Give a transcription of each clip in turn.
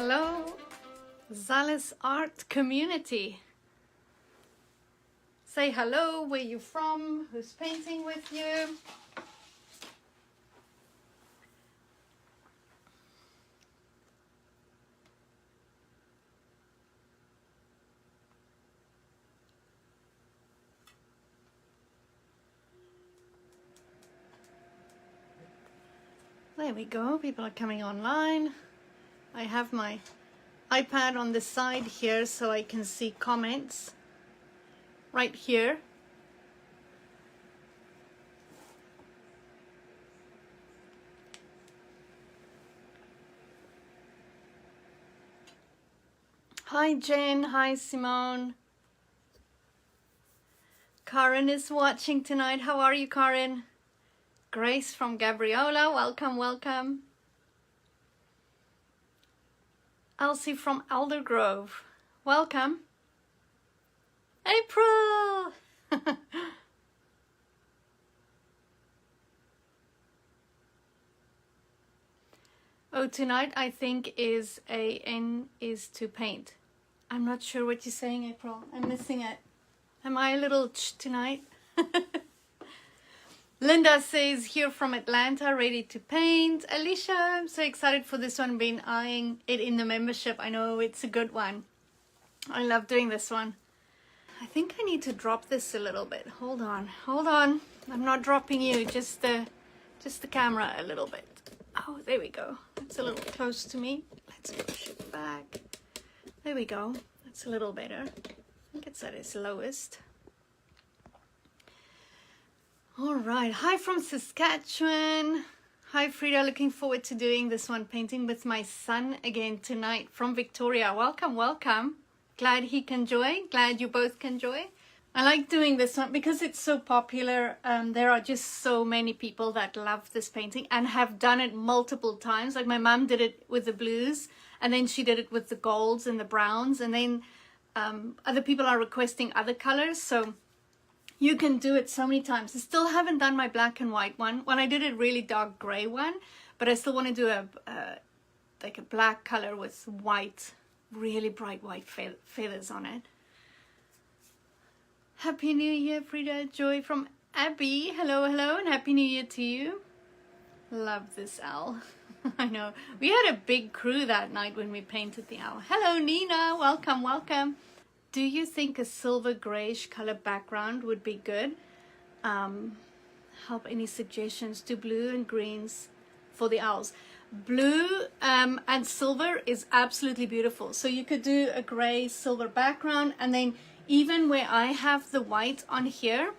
Hello, Zales Art Community. Say hello, where you from, who's painting with you. There we go, people are coming online. I have my iPad on the side here so I can see comments right here. Hi Jen, hi Simone. Karen is watching tonight. How are you, Karen? Grace from Gabriola, welcome, welcome. Elsie from Eldergrove, welcome. April! Oh, tonight I think is to paint. I'm not sure what you're saying, April. I'm missing it. Am I a little tonight? Linda says, here from Atlanta, ready to paint. Alicia, I'm so excited for this one. Been eyeing it in the membership. I know it's a good one. I love doing this one. I think I need to drop this a little bit. Hold on, hold on. I'm not dropping you, just the camera a little bit. Oh, there we go. It's a little close to me. Let's push it back. There we go. That's a little better. I think it's at its lowest. All right, hi from Saskatchewan. Hi Frida, looking forward to doing this one, painting with my son again tonight from Victoria. Welcome, welcome. Glad he can join, glad you both can join. I like doing this one because it's so popular. There are just so many people that love this painting and have done it multiple times. Like my mom did it with the blues, and then she did it with the golds and the browns, and then other people are requesting other colors. So you can do it so many times. I still haven't done my black and white one. When I did a really dark gray one, but I still want to do like a black color with white, really bright white feathers on it. Happy New Year, Frida. Joy from Abby. Hello, hello, and Happy New Year to you. Love this owl. I know. We had a big crew that night when we painted the owl. Hello, Nina. Welcome, welcome. Do you think a silver grayish color background would be good? Help, any suggestions to blue and greens for the owls? Blue and silver is absolutely beautiful. So you could do a gray silver background, and then even where I have the white on here,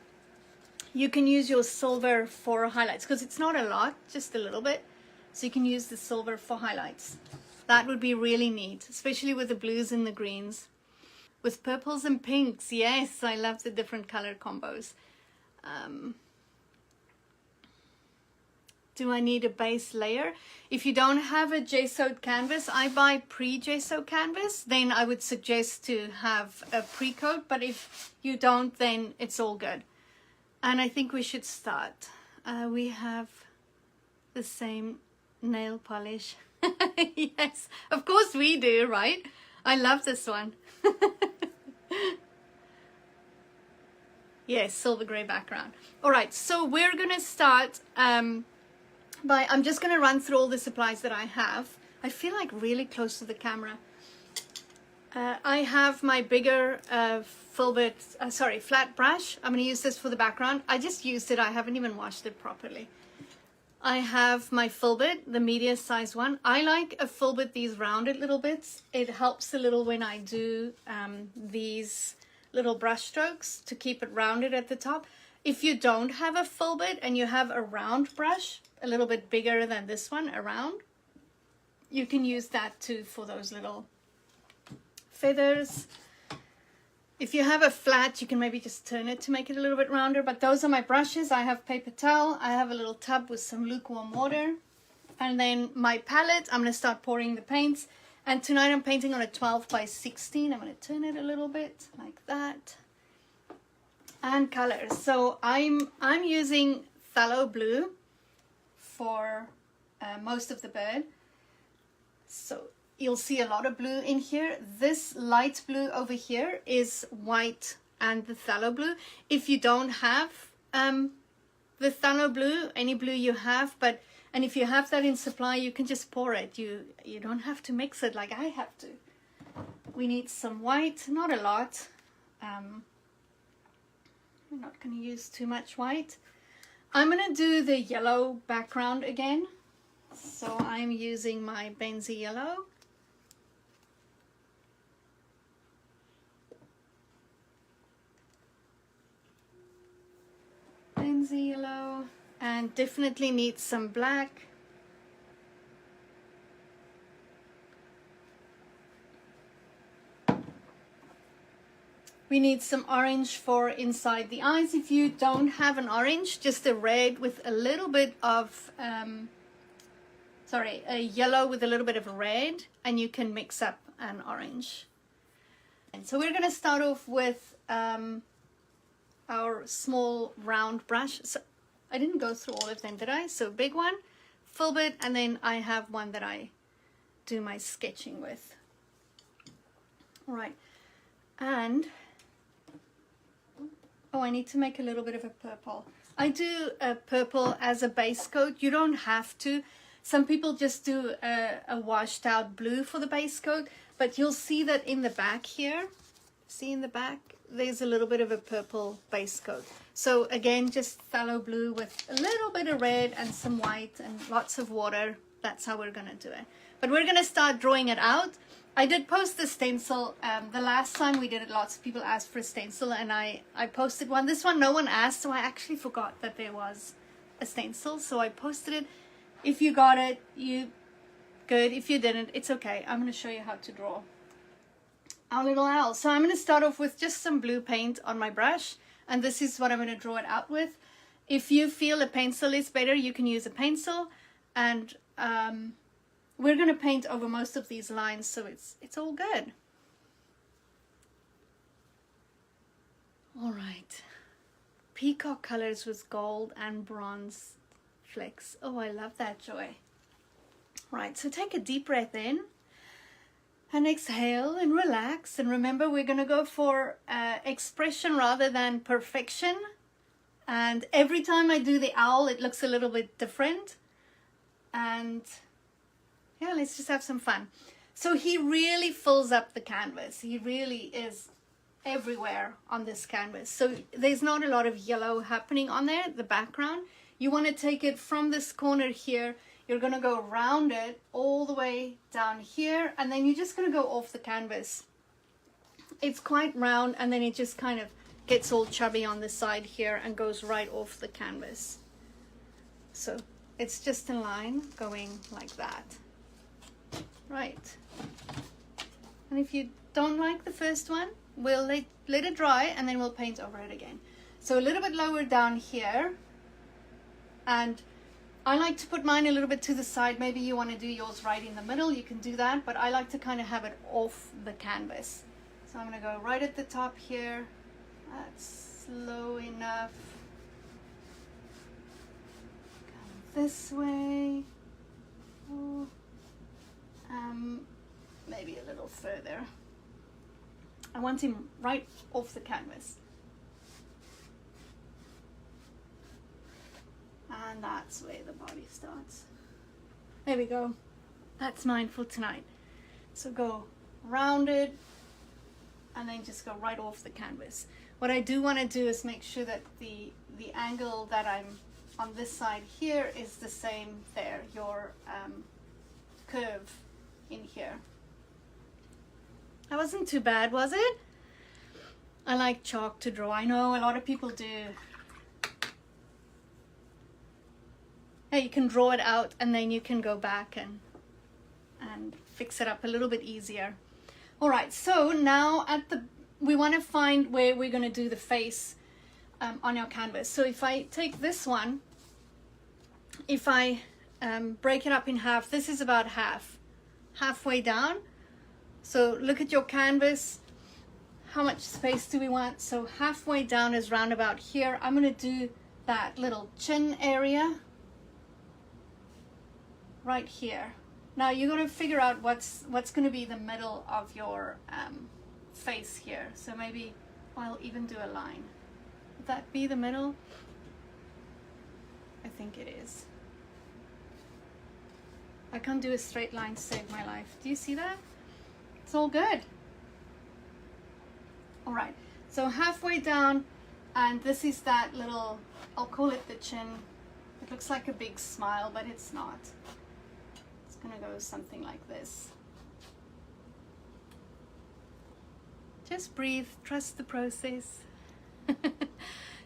you can use your silver for highlights, because it's not a lot, just a little bit. So you can use the silver for highlights. That would be really neat, especially with the blues and the greens. With purples and pinks, yes, I love the different color combos. Do I need a base layer? If you don't have a gessoed canvas, I buy pre-gesso canvas, then I would suggest to have a pre-coat, but if you don't, then it's all good. And I think we should start. We have the same nail polish. Yes, of course we do, right? I love this one. Yes, silver gray background. All right, so we're gonna start I'm just gonna run through all the supplies that I have. I feel like really close to the camera. I have my bigger flat brush. I'm gonna use this for the background. I just used it, I haven't even washed it properly. I have my filbert, the medium size one. I like a filbert, these rounded little bits. It helps a little when I do these little brush strokes to keep it rounded at the top. If you don't have a filbert and you have a round brush, a little bit bigger than this one, around, you can use that too for those little feathers. If you have a flat, you can maybe just turn it to make it a little bit rounder, but those are my brushes. I have paper towel, I have a little tub with some lukewarm water, and then my palette. I'm going to start pouring the paints, and tonight I'm painting on a 12 by 16. I'm going to turn it a little bit like that. And colors. So I'm using phthalo blue for most of the bird. So you'll see a lot of blue in here. This light blue over here is white and the phthalo blue. If you don't have the phthalo blue, any blue you have, and if you have that in supply, you can just pour it. You don't have to mix it like I have to. We need some white, not a lot. We're not going to use too much white. I'm going to do the yellow background again. So I'm using my Benzie yellow. Benzie yellow, and definitely need some black. We need some orange for inside the eyes. If you don't have an orange, just a red with a little bit of, a yellow with a little bit of red, and you can mix up an orange. And so we're going to start off with our small round brush. So I didn't go through all of them, did I? So big one, full bit, and then I have one that I do my sketching with. All right, and oh, I need to make a little bit of a purple. I do a purple as a base coat. You don't have to. Some people just do a washed out blue for the base coat, but you'll see that in the back here, see in the back, there's a little bit of a purple base coat. So again, just phthalo blue with a little bit of red and some white and lots of water. That's how we're gonna do it. But we're gonna start drawing it out. I did post the stencil. The last time we did it, lots of people asked for a stencil, and I posted one. This one no one asked, so I actually forgot that there was a stencil, so I posted it. If you got it, you good. If you didn't, it's okay. I'm going to show you how to draw our little owl. So I'm going to start off with just some blue paint on my brush, and this is what I'm going to draw it out with. If you feel a pencil is better, you can use a pencil, and we're going to paint over most of these lines, so it's all good. All right. Peacock colors with gold and bronze flecks. Oh, I love that, Joy. Right, so take a deep breath in and exhale and relax. And remember, we're going to go for expression rather than perfection. And every time I do the owl, it looks a little bit different. And yeah, let's just have some fun. So he really fills up the canvas. He really is everywhere on this canvas. So there's not a lot of yellow happening on there, the background. You want to take it from this corner here. You're going to go around it all the way down here, and then you're just going to go off the canvas. It's quite round, and then it just kind of gets all chubby on the side here and goes right off the canvas. So it's just a line going like that. Right. And if you don't like the first one, we'll let it dry, and then we'll paint over it again. So a little bit lower down here. And I like to put mine a little bit to the side. Maybe you want to do yours right in the middle. You can do that, but I like to kind of have it off the canvas. So I'm going to go right at the top here. That's slow enough. Come this way. Oh. Maybe a little further. I want him right off the canvas. And that's where the body starts. There we go. That's mine for tonight. So go round it and then just go right off the canvas. What I do want to do is make sure that the angle that I'm on this side here is the same there, your curve in here. That wasn't too bad, was it? I like chalk to draw. I know a lot of people do. Yeah, you can draw it out and then you can go back and fix it up a little bit easier. All right, so now we want to find where we're going to do the face on our canvas. So if I take this one, if I break it up in half, this is about halfway down. So look at your canvas. How much space do we want? So halfway down is round about here. I'm going to do that little chin area right here. Now you're going to figure out what's going to be the middle of your face here. So maybe I'll even do a line. Would that be the middle? I think it is. I can't do a straight line to save my life. Do you see that? It's all good. All right, so halfway down, and this is that little, I'll call it the chin. It looks like a big smile, but it's not. It's gonna go something like this. Just breathe, trust the process.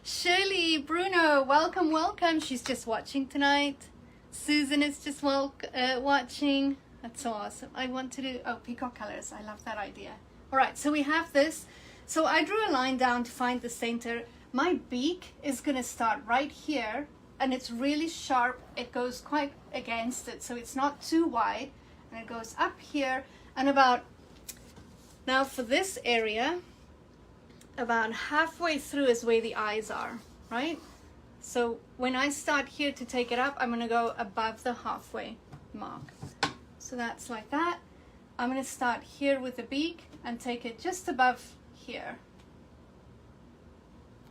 Shirley, Bruno, welcome, welcome. She's just watching tonight. Susan is just watching. That's so awesome. I want to do, oh, peacock colors. I love that idea. All right, so we have this. So I drew a line down to find the center. My beak is gonna start right here, and it's really sharp. It goes quite against it, so it's not too wide, and it goes up here, and about, now for this area, about halfway through is where the eyes are, right? So when I start here to take it up, I'm gonna go above the halfway mark. So that's like that. I'm gonna start here with the beak and take it just above here.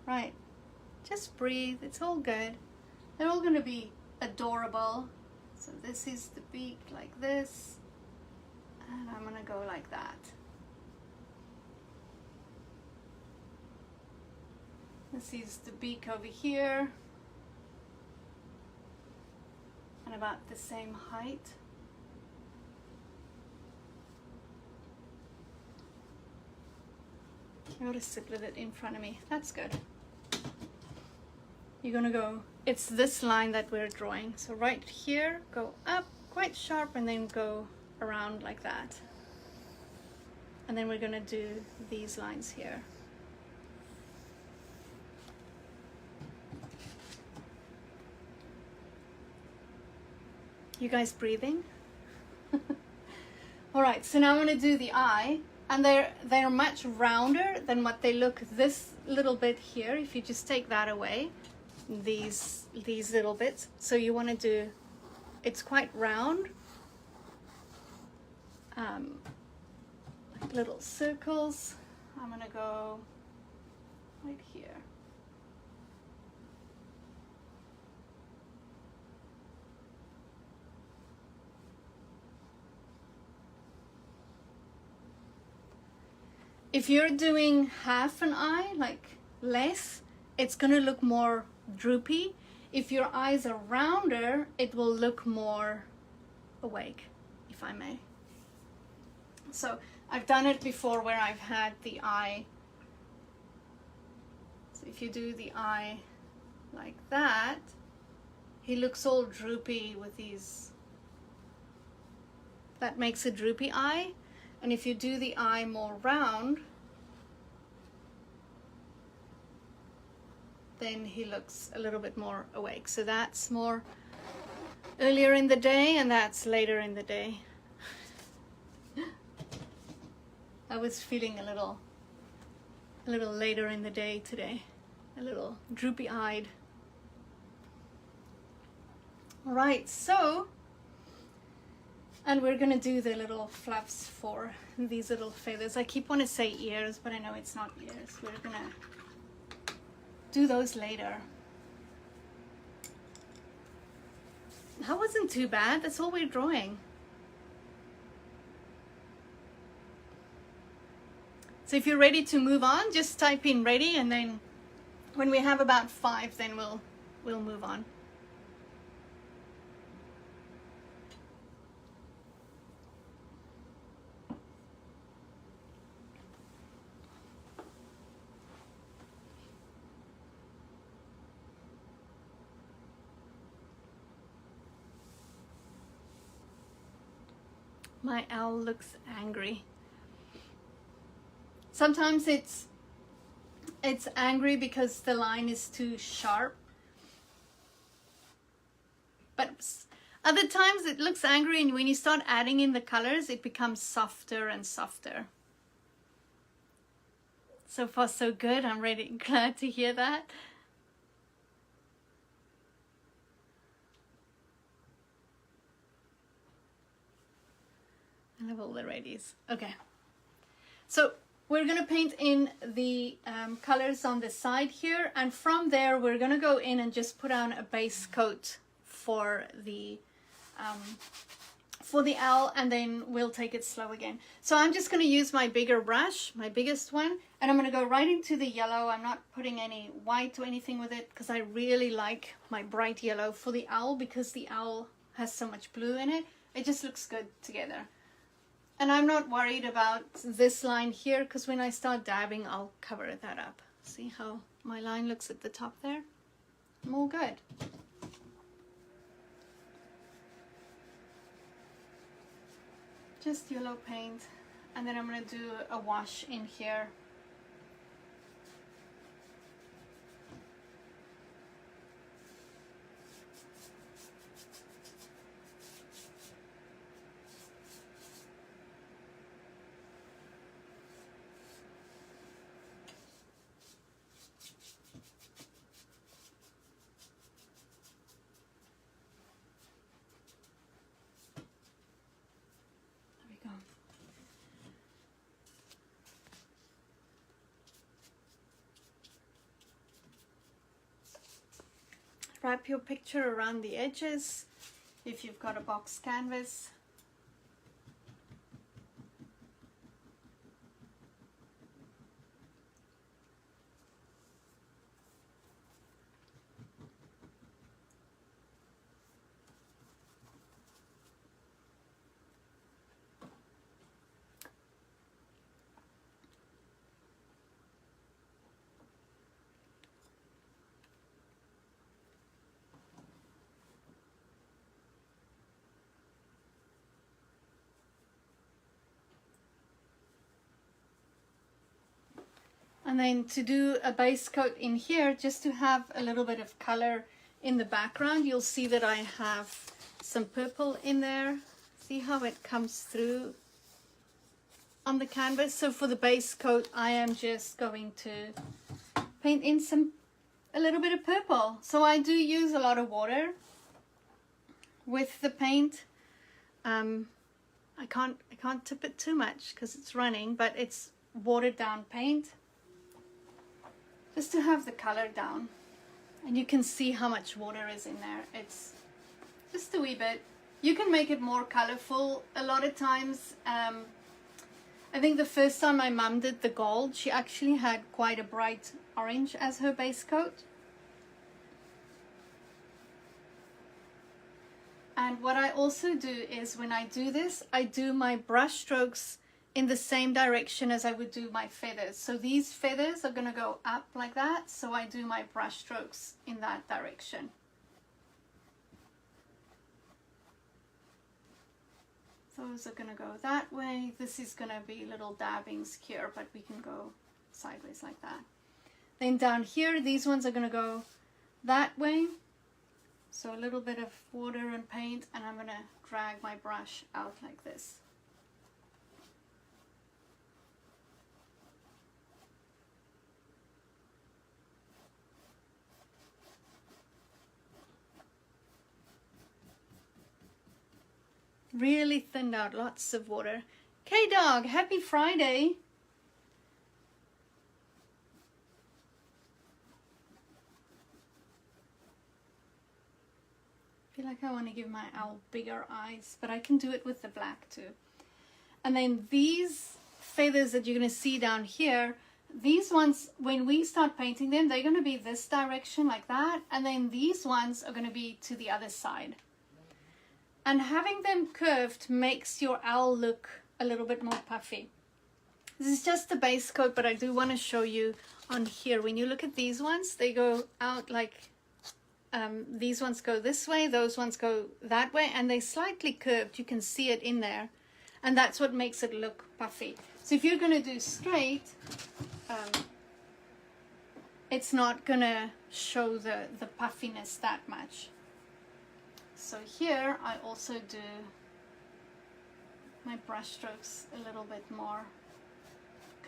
Right, just breathe, it's all good. They're all gonna be adorable. So this is the beak like this, and I'm gonna go like that. This is the beak over here, and about the same height. I gotta sit with it in front of me. That's good. You're gonna go, it's this line that we're drawing. So right here, go up quite sharp, and then go around like that. And then we're gonna do these lines here. You guys breathing? All right, so now I'm gonna do the eye, and they're much rounder than what they look this little bit here. If you just take that away, these little bits. So you wanna do, it's quite round, like little circles. I'm gonna go right here. If you're doing half an eye, like less, it's gonna look more droopy. If your eyes are rounder, it will look more awake, if I may. So I've done it before where I've had the eye. So if you do the eye like that, he looks all droopy with these. That makes a droopy eye. And if you do the eye more round, then he looks a little bit more awake. So that's more earlier in the day, and that's later in the day. I was feeling a little later in the day today, a little droopy-eyed. All right, so, and we're gonna do the little fluffs for these little feathers. I keep wanting to say ears, but I know it's not ears. We're gonna do those later. That wasn't too bad. That's all we're drawing. So if you're ready to move on, just type in ready, and then when we have about 5, then we'll move on. My owl looks angry. Sometimes it's angry because the line is too sharp. But other times it looks angry, and when you start adding in the colors, it becomes softer and softer. So far so good. I'm really glad to hear that. I love all the reddies. Okay. So we're going to paint in the colors on the side here. And from there, we're going to go in and just put on a base coat for the owl, and then we'll take it slow again. So I'm just going to use my bigger brush, my biggest one, and I'm going to go right into the yellow. I'm not putting any white or anything with it because I really like my bright yellow for the owl, because the owl has so much blue in it. It just looks good together. And I'm not worried about this line here, because when I start dabbing, I'll cover that up. See how my line looks at the top there? I'm all good. Just yellow paint, and then I'm going to do a wash in here. Wrap your picture around the edges if you've got a box canvas. And then to do a base coat in here, just to have a little bit of color in the background, you'll see that I have some purple in there. See how it comes through on the canvas? So for the base coat, I am just going to paint in a little bit of purple. So I do use a lot of water with the paint. I can't tip it too much because it's running, but it's watered down paint, just to have the color down. And you can see how much water is in there. It's just a wee bit. You can make it more colorful a lot of times. I think the first time my mum did the gold, she actually had quite a bright orange as her base coat. And what I also do is, when I do this, I do my brush strokes in the same direction as I would do my feathers. So these feathers are going to go up like that, so I do my brush strokes in that direction. Those are going to go that way. This is going to be little dabbings here, but we can go sideways like that. Then down here, these ones are going to go that way. So a little bit of water and paint, and I'm going to drag my brush out like this. Really thinned out, lots of water. K-Dog, happy Friday. I feel like I want to give my owl bigger eyes, but I can do it with the black too. And then these feathers that you're going to see down here, these ones, when we start painting them, they're going to be this direction like that. And then these ones are going to be to the other side. And having them curved makes your owl look a little bit more puffy. This is just the base coat, but I do want to show you on here. When you look at these ones, they go out like, these ones go this way, those ones go that way, and they're slightly curved. You can see it in there. And that's what makes it look puffy. So if you're going to do straight, it's not going to show the puffiness that much. So here I also do my brush strokes a little bit more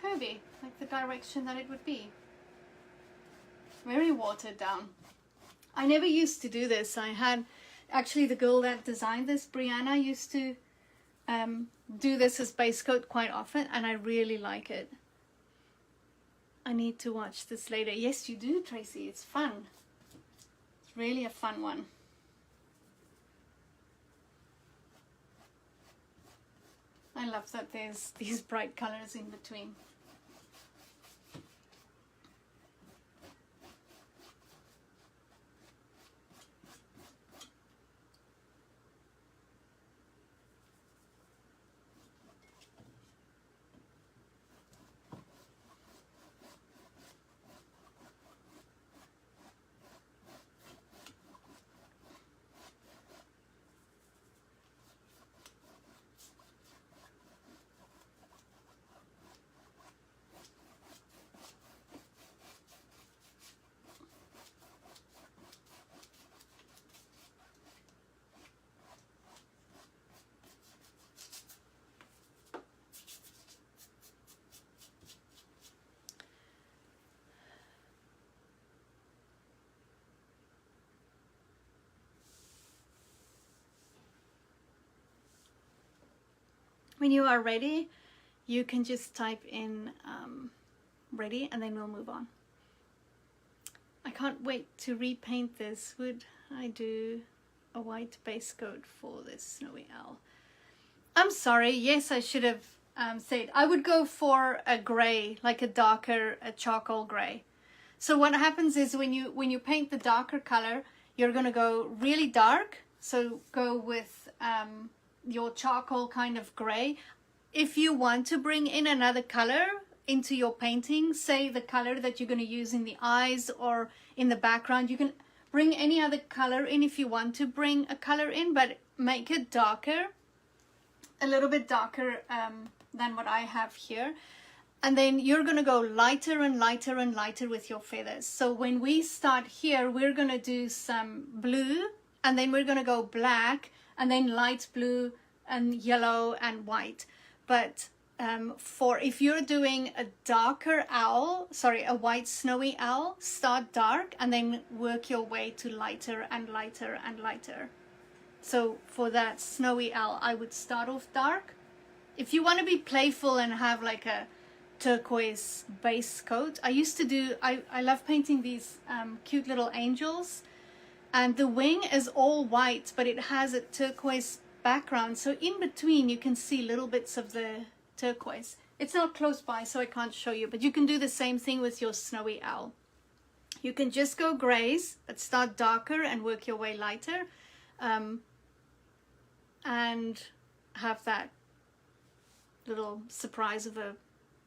curvy, like the direction that it would be. Very watered down. I never used to do this. I had, actually the girl that designed this, Brianna, used to do this as base coat quite often, and I really like it. I need to watch this later. Yes, you do, Tracy. It's fun. It's really a fun one. I love that there's these bright colors in between. When you are ready, you can just type in ready, and then we'll move on. I can't wait to repaint this. Would I do a white base coat for this snowy owl? I'm sorry, yes, I should have said I would go for a gray, like a darker, a charcoal gray. So what happens is when you paint the darker color, you're going to go really dark. So go with your charcoal kind of gray. If you want to bring in another color into your painting, say the color that you're going to use in the eyes or in the background, you can bring any other color in if you want to bring a color in, but make it darker, a little bit darker than what I have here. And then you're going to go lighter and lighter and lighter with your feathers. So when we start here, we're going to do some blue, and then we're going to go black, and then light blue and yellow and white. But for if you're doing a darker owl, sorry, a white snowy owl, start dark and then work your way to lighter and lighter and lighter. So for that snowy owl, I would start off dark. If you want to be playful and have like a turquoise base coat, I used to do, I love painting these cute little angels. And the wing is all white, but it has a turquoise background. So in between, you can see little bits of the turquoise. It's not close by, so I can't show you. But you can do the same thing with your snowy owl. You can just go grays, but start darker and work your way lighter. And have that little surprise of a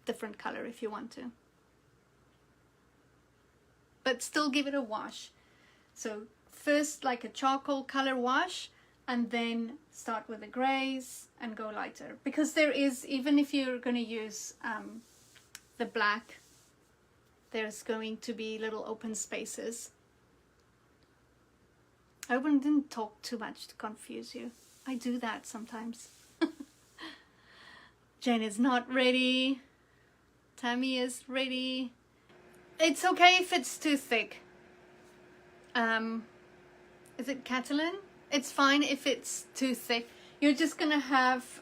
different color if you want to. But still give it a wash. So first like a charcoal color wash, and then start with the grays and go lighter. Because there is, even if you're going to use the black, there's going to be little open spaces. I hope I didn't talk too much to confuse you. I do that sometimes. Jane is not ready. Tammy is ready. It's okay if it's too thick. Is it Catalan? It's fine if it's too thick. You're just gonna have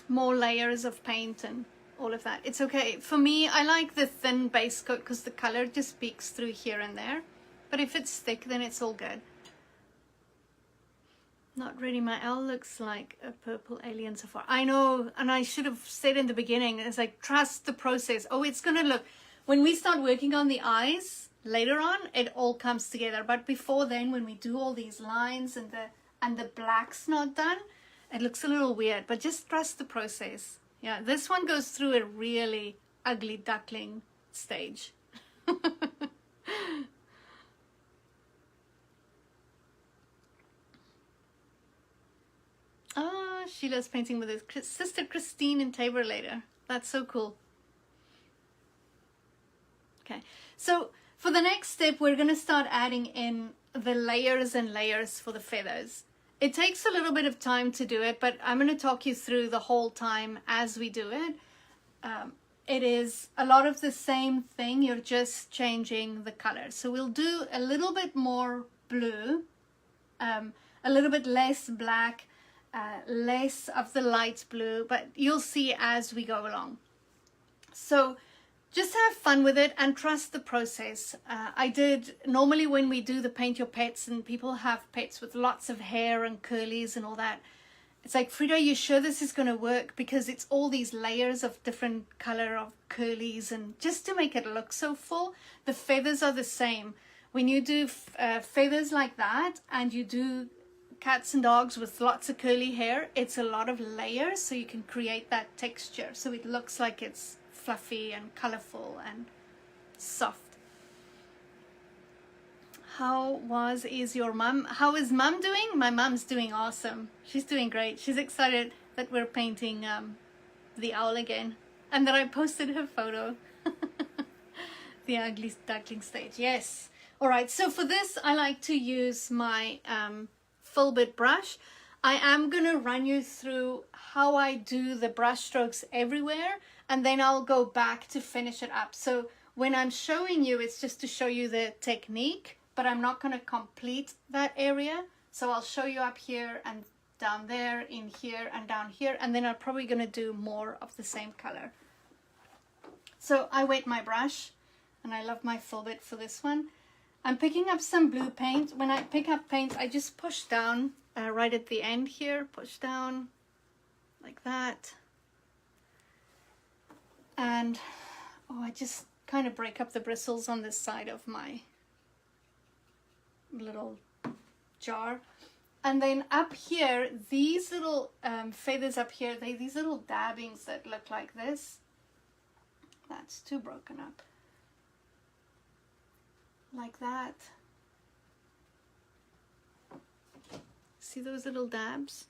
more layers of paint and all of that. It's okay. For me, I like the thin base coat because the color just peeks through here and there. But if it's thick, then it's all good. Not ready. My owl looks like a purple alien so far. I know, and I should have said in the beginning, it's like, trust the process. Oh, it's gonna look, when we start working on the eyes, later on, it all comes together. But before then, when we do all these lines and the black's not done, it looks a little weird, but just trust the process. Yeah, this one goes through a really ugly duckling stage. Oh, Sheila's painting with his sister Christine in Tabor later. That's so cool. Okay, so for the next step, we're going to start adding in the layers and layers for the feathers. It takes a little bit of time to do it, but I'm going to talk you through the whole time as we do it. It is a lot of the same thing, you're just changing the color. So we'll do a little bit more blue, a little bit less black, less of the light blue, but you'll see as we go along. So just have fun with it and trust the process. Normally when we do the paint your pets and people have pets with lots of hair and curlies and all that, it's like, Frida, you sure this is going to work? Because it's all these layers of different color of curlies, and just to make it look so full. The feathers are the same. When you do feathers like that and you do cats and dogs with lots of curly hair, it's a lot of layers, so you can create that texture so it looks like it's fluffy and colorful and soft. How is your mum? How is mum doing? My mum's doing awesome. She's doing great. She's excited that we're painting the owl again, and that I posted her photo. The ugly duckling stage. Yes. All right. So for this, I like to use my full bit brush. I am going to run you through how I do the brush strokes everywhere, and then I'll go back to finish it up. So when I'm showing you, it's just to show you the technique, but I'm not going to complete that area. So I'll show you up here and down there, in here and down here, and then I'm probably going to do more of the same color. So I wet my brush, and I love my full bit for this one. I'm picking up some blue paint. When I pick up paint, I just push down right at the end here, push down like that. And I just kind of break up the bristles on this side of my little jar. And then up here, these little feathers up here, these little dabbings that look like this. That's too broken up. Like that. See those little dabs?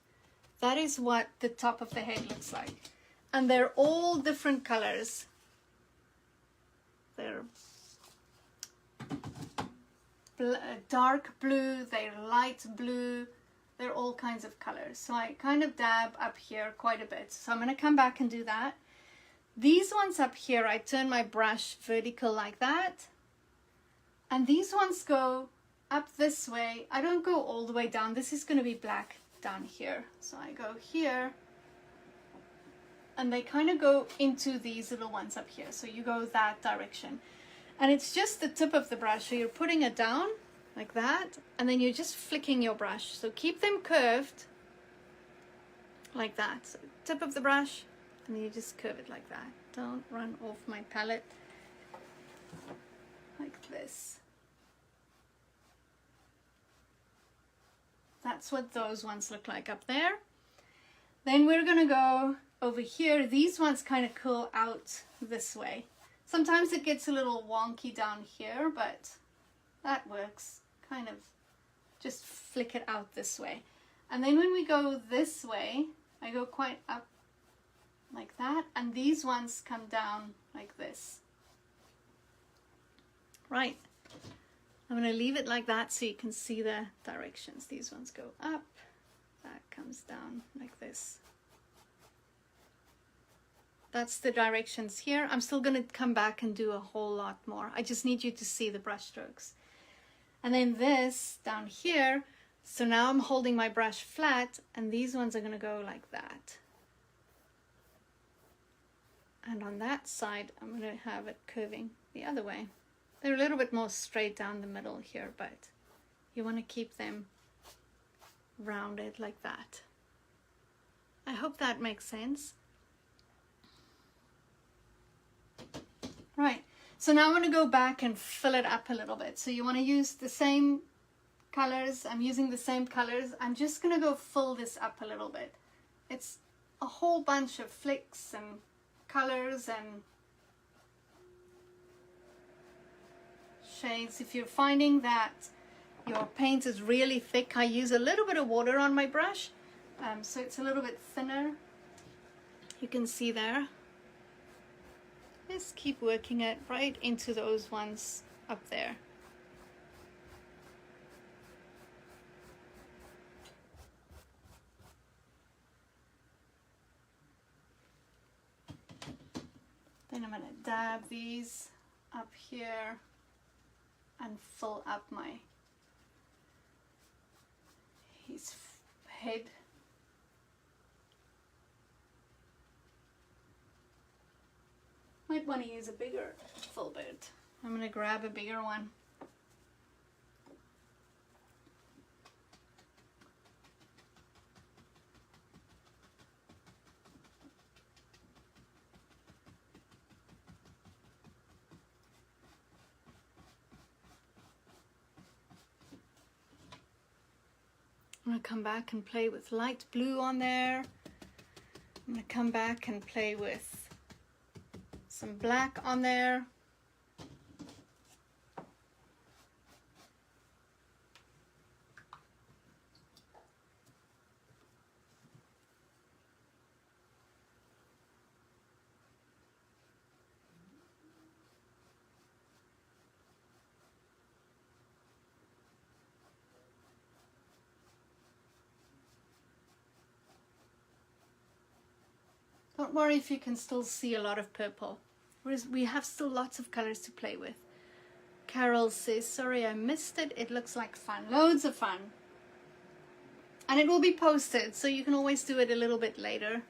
That is what the top of the head looks like. And they're all different colors. They're dark blue, they're light blue, they're all kinds of colors. So I kind of dab up here quite a bit. So I'm going to come back and do that. These ones up here, I turn my brush vertical like that. And these ones go up this way. I don't go all the way down. This is going to be black down here. So I go here. And they kind of go into these little ones up here. So you go that direction. And it's just the tip of the brush. So you're putting it down like that. And then you're just flicking your brush. So keep them curved like that. So tip of the brush. And then you just curve it like that. Don't run off my palette. Like this. That's what those ones look like up there. Then we're going to go over here. These ones kind of curl out this way. Sometimes it gets a little wonky down here, but that works. Kind of just flick it out this way. And then when we go this way, I go quite up like that. And these ones come down like this. Right. I'm going to leave it like that so you can see the directions. These ones go up, that comes down like this. That's the directions here. I'm still going to come back and do a whole lot more. I just need you to see the brush strokes. And then this down here, so now I'm holding my brush flat, and these ones are going to go like that. And on that side, I'm going to have it curving the other way. They're a little bit more straight down the middle here, but you want to keep them rounded like that. I hope that makes sense. Right, so now I'm going to go back and fill it up a little bit. So you want to use the same colors. I'm using the same colors. I'm just going to go fill this up a little bit. It's a whole bunch of flicks and colors and shades. If you're finding that your paint is really thick, I use a little bit of water on my brush, so it's a little bit thinner. You can see there. Just keep working it right into those ones up there. Then I'm going to dab these up here and fill up his head might want to use a bigger filbert. I'm going to grab a bigger one. I'm going to come back and play with light blue on there. I'm going to come back and play with some black on there. Don't worry if you can still see a lot of purple. Whereas we have still lots of colors to play with. Carol says, sorry I missed it. It looks like fun. Loads of fun. And it will be posted, so you can always do it a little bit later.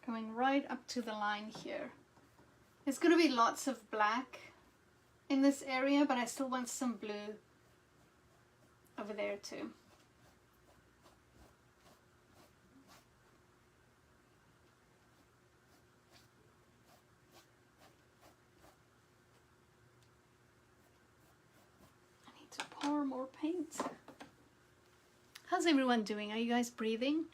Going right up to the line here. There's going to be lots of black in this area, but I still want some blue over there too. I need to pour more paint. How's everyone doing? Are you guys breathing?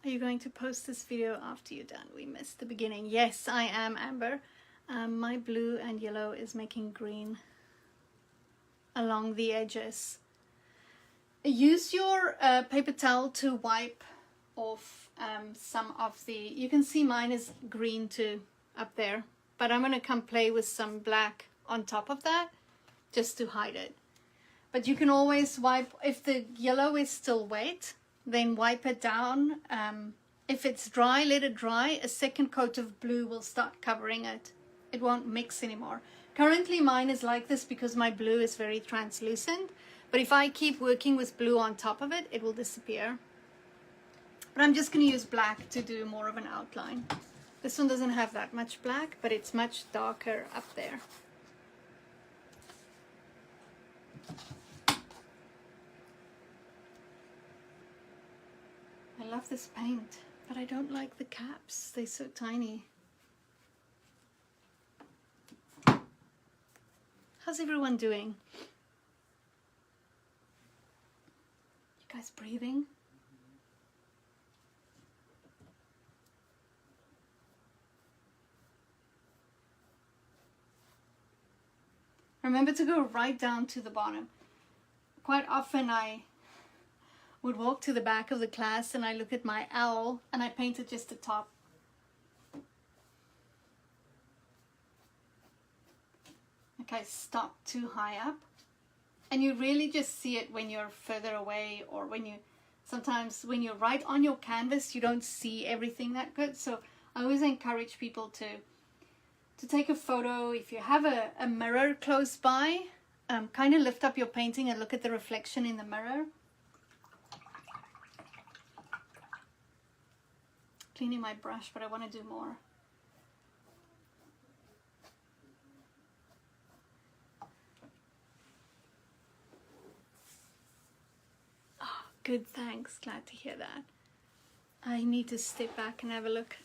Are you going to post this video after you're done? We missed the beginning. Yes, I am, Amber. My blue and yellow is making green along the edges. Use your paper towel to wipe off some of the... You can see mine is green too up there. But I'm going to come play with some black on top of that just to hide it. But you can always wipe... If the yellow is still wet, then wipe it down. If it's dry, let it dry. A second coat of blue will start covering it. It won't mix anymore. Currently mine is like this because my blue is very translucent. But if I keep working with blue on top of it, it will disappear. But I'm just going to use black to do more of an outline. This one doesn't have that much black, but it's much darker up there. I love this paint, but I don't like the caps. They're so tiny. How's everyone doing? You guys breathing? Remember to go right down to the bottom. Quite often I would walk to the back of the class and I look at my owl and I painted just the top. Okay, stop too high up. And you really just see it when you're further away, or when you, sometimes when you're right on your canvas, you don't see everything that good. So I always encourage people to take a photo. If you have a mirror close by, kind of lift up your painting and look at the reflection in the mirror. Cleaning my brush, but I want to do more. Oh, good, thanks. Glad to hear that. I need to step back and have a look.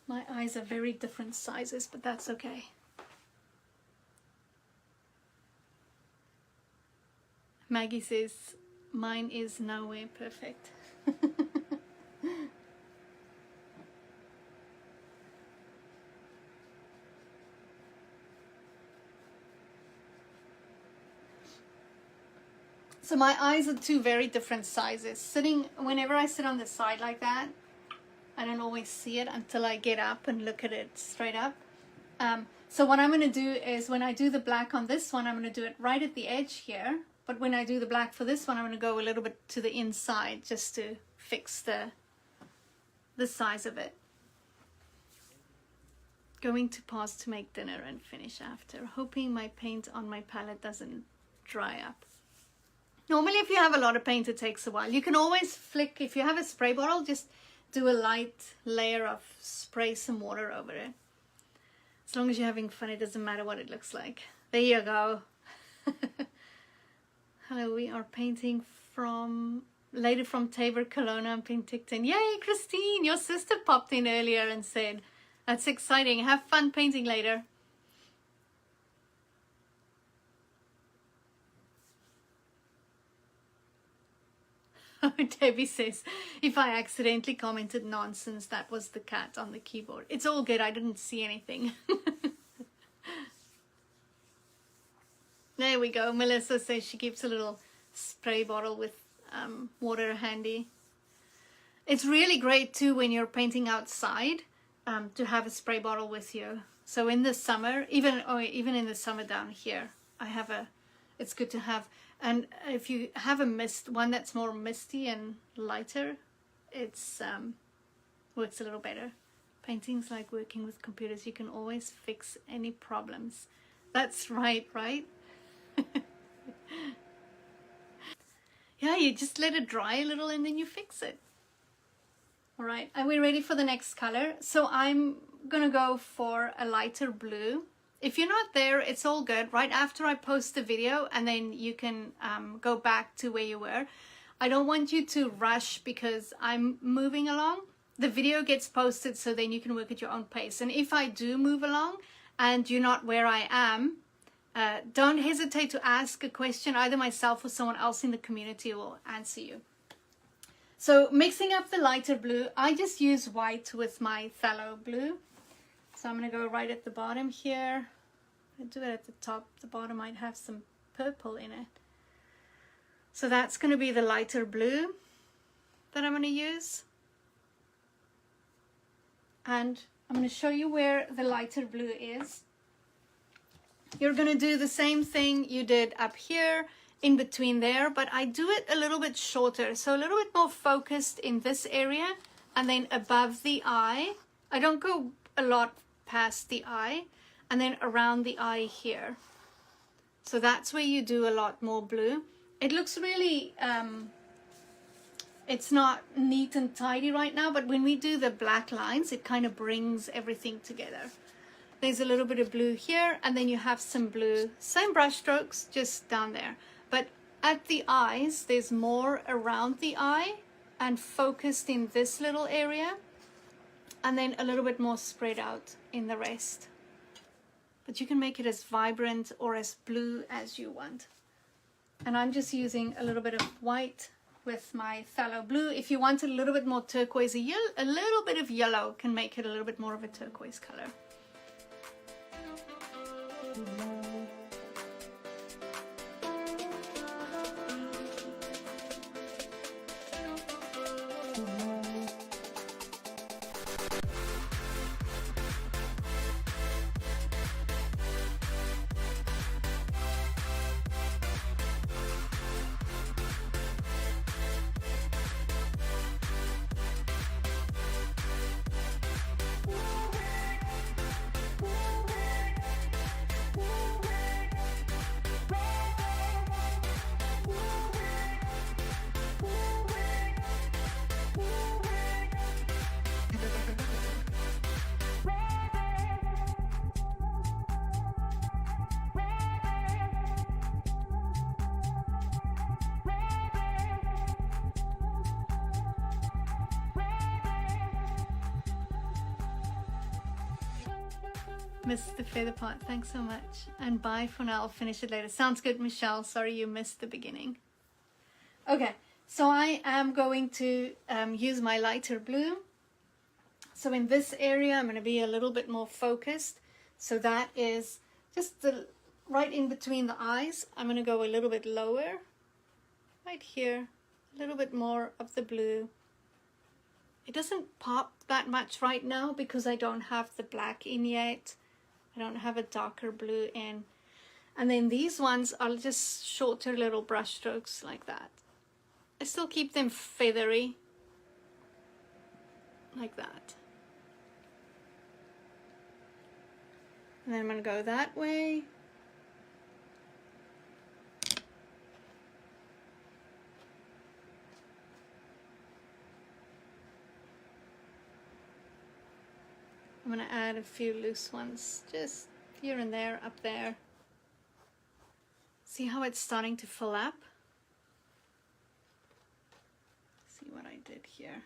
My eyes are very different sizes, but that's okay. Maggie says, mine is nowhere perfect. So my eyes are two very different sizes. Whenever I sit on the side like that, I don't always see it until I get up and look at it straight up. So what I'm going to do is when I do the black on this one, I'm going to do it right at the edge here. But when I do the black for this one, I'm going to go a little bit to the inside just to fix the size of it. Going to pause to make dinner and finish after. Hoping my paint on my palette doesn't dry up. Normally, if you have a lot of paint, it takes a while. You can always flick, if you have a spray bottle, just do a light layer of spray some water over it. As long as you're having fun, it doesn't matter what it looks like. There you go. Hello, we are painting later from Tabor, Kelowna and Penticton. Yay, Christine, your sister popped in earlier and said, that's exciting. Have fun painting later. Debbie says, if I accidentally commented nonsense, that was the cat on the keyboard. It's all good. I didn't see anything. There we go. Melissa says she keeps a little spray bottle with water handy. It's really great too when you're painting outside to have a spray bottle with you. So in the summer, even in the summer down here, it's good to have. And if you have one that's more misty and lighter, it's works a little better. Painting's like working with computers. You can always fix any problems. That's right? Yeah, you just let it dry a little and then you fix it. All right, are we ready for the next color? So I'm gonna go for a lighter blue. If you're not there, it's all good. Right after I post the video, and then you can go back to where you were. I don't want you to rush because I'm moving along. The video gets posted, so then you can work at your own pace. And if I do move along and you're not where I am, don't hesitate to ask a question. Either myself or someone else in the community will answer you. So mixing up the lighter blue, I just use white with my phthalo blue. So I'm going to go right at the bottom here. I do it at the top. The bottom might have some purple in it. So that's going to be the lighter blue that I'm going to use. And I'm going to show you where the lighter blue is. You're going to do the same thing you did up here, in between there, but I do it a little bit shorter. So a little bit more focused in this area and then above the eye. I don't go a lot past the eye, and then around the eye here. So that's where you do a lot more blue. It looks really, it's not neat and tidy right now, but when we do the black lines, it kind of brings everything together. There's a little bit of blue here, and then you have some blue, same brush strokes, just down there. But at the eyes, there's more around the eye and focused in this little area, and then a little bit more spread out in the rest. But you can make it as vibrant or as blue as you want. And I'm just using a little bit of white with my phthalo blue. If you want a little bit more turquoise, a little bit of yellow can make it a little bit more of a turquoise color. Missed the feather part. Thanks so much. And bye for now. I'll finish it later. Sounds good, Michelle. Sorry you missed the beginning. Okay, so I am going to use my lighter blue. So in this area, I'm going to be a little bit more focused. So that is just the right in between the eyes. I'm going to go a little bit lower. Right here. A little bit more of the blue. It doesn't pop that much right now because I don't have the black in yet. I don't have a darker blue in. And then these ones are just shorter little brush strokes like that. I still keep them feathery. Like that. And then I'm going to go that way. I'm going to add a few loose ones, just here and there, up there. See how it's starting to fill up? See what I did here.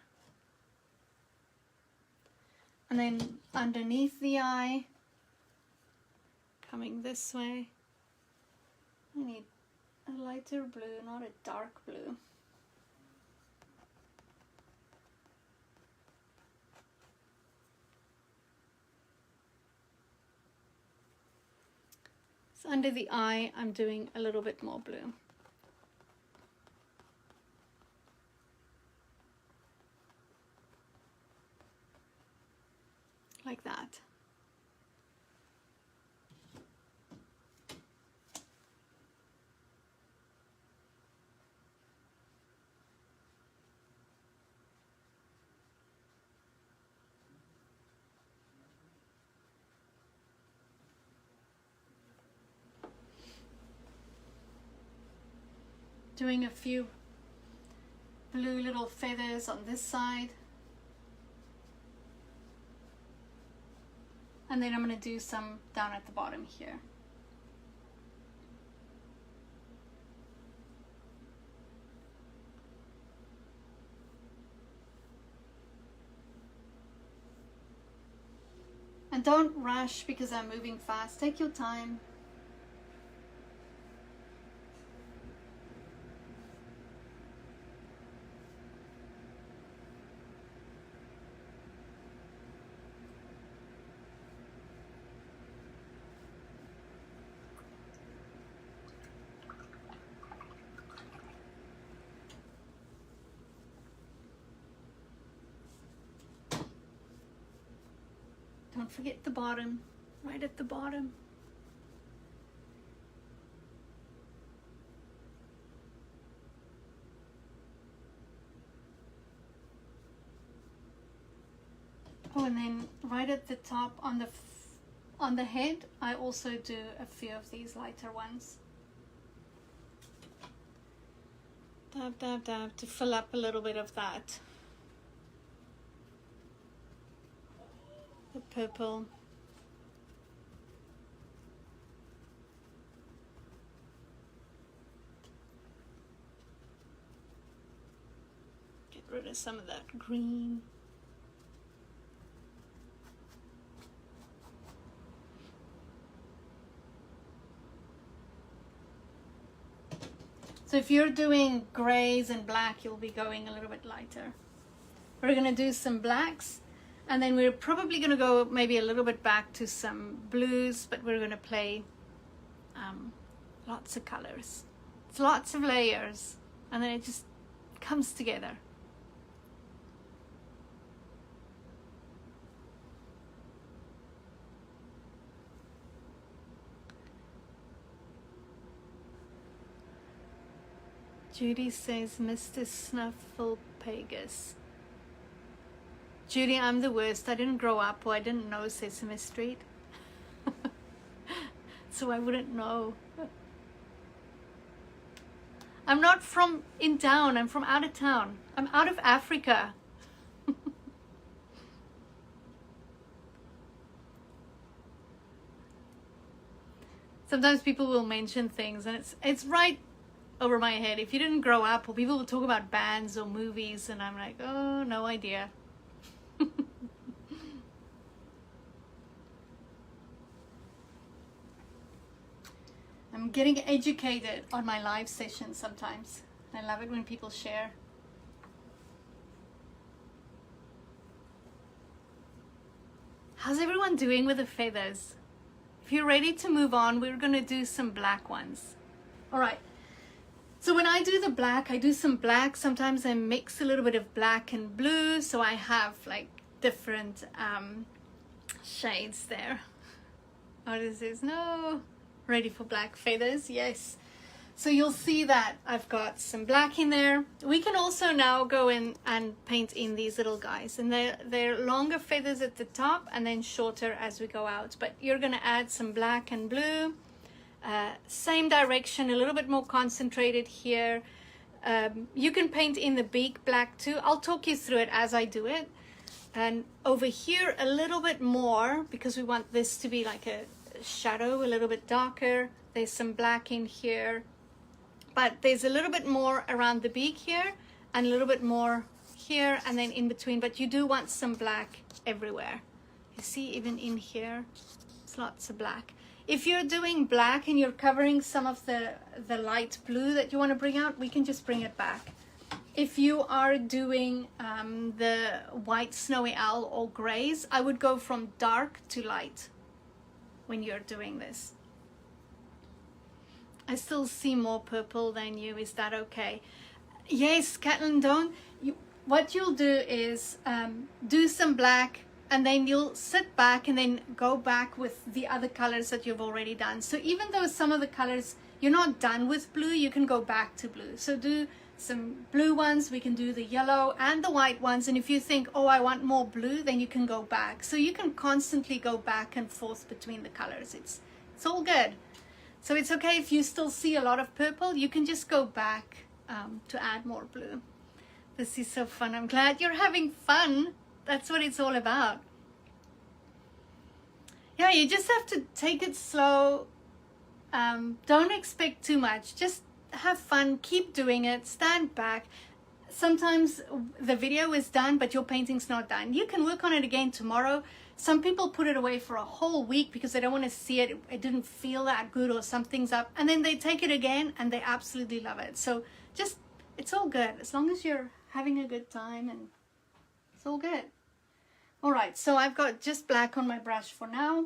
And then underneath the eye, coming this way, I need a lighter blue, not a dark blue. So under the eye, I'm doing a little bit more blue. Like that. Doing a few blue little feathers on this side. And then I'm going to do some down at the bottom here. And don't rush because I'm moving fast. Take your time. Don't forget the bottom, right at the bottom. Oh, and then right at the top on the head, I also do a few of these lighter ones. Dab, dab, dab to fill up a little bit of that. The purple. Get rid of some of that green. So if you're doing grays and black, you'll be going a little bit lighter. We're going to do some blacks. And then we're probably going to go maybe a little bit back to some blues, but we're going to play lots of colors. It's lots of layers, and then it just comes together. Judy says, Mr. Snuffleupagus. Judy, I'm the worst. I didn't grow up, or I didn't know Sesame Street. So I wouldn't know. I'm not from in town. I'm from out of town. I'm out of Africa. Sometimes people will mention things, and it's right over my head. If you didn't grow up, or people will talk about bands or movies, and I'm like, oh, no idea. I'm getting educated on my live sessions sometimes. I love it when people share. How's everyone doing with the feathers? If you're ready to move on, we're going to do some black ones. All right. So when I do the black, I do some black. Sometimes I mix a little bit of black and blue, so I have like different shades there. Oh, this is no. Ready for black feathers? Yes. So you'll see that I've got some black in there. We can also now go in and paint in these little guys, and they're longer feathers at the top and then shorter as we go out. But you're going to add some black and blue. Same direction, a little bit more concentrated here. You can paint in the beak black too. I'll talk you through it as I do it. And over here a little bit more, because we want this to be like a shadow, a little bit darker. There's some black in here, but there's a little bit more around the beak here and a little bit more here and then in between. But you do want some black everywhere. You see, even in here, it's lots of black. If you're doing black and you're covering some of the light blue that you want to bring out, we can just bring it back. If you are doing the white snowy owl or grays, I would go from dark to light when you're doing this. I still see more purple than you. Is that okay? Yes, Catelyn, don't. What you'll do is do some black, and then you'll sit back and then go back with the other colors that you've already done. So even though some of the colors you're not done with blue, you can go back to blue. So do some blue ones, we can do the yellow and the white ones. And if you think, oh, I want more blue, then you can go back. So you can constantly go back and forth between the colors. It's all good. So it's okay if you still see a lot of purple, you can just go back to add more blue. This is so fun. I'm glad you're having fun. That's what it's all about. Yeah, you just have to take it slow. Don't expect too much. Just have fun. Keep doing it. Stand back. Sometimes the video is done, but your painting's not done. You can work on it again tomorrow. Some people put it away for a whole week because they don't want to see it. It didn't feel that good or something's up. And then they take it again and they absolutely love it. So just, it's all good. As long as you're having a good time, and it's all good. All right, so I've got just black on my brush for now.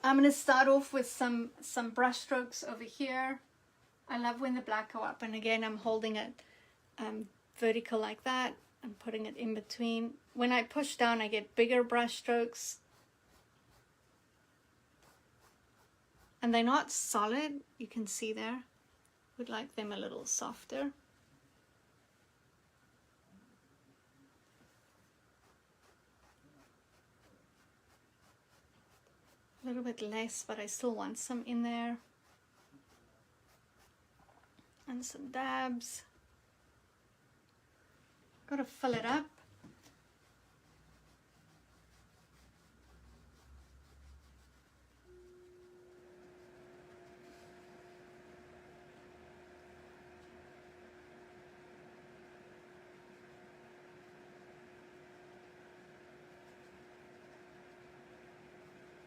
I'm going to start off with some brush strokes over here. I love when the black go up, and again I'm holding it vertical like that. I'm putting it in between. When I push down, I get bigger brush strokes. And they're not solid, you can see there. Would like them a little softer. A little bit less, but I still want some in there. And some dabs. Got to fill it up.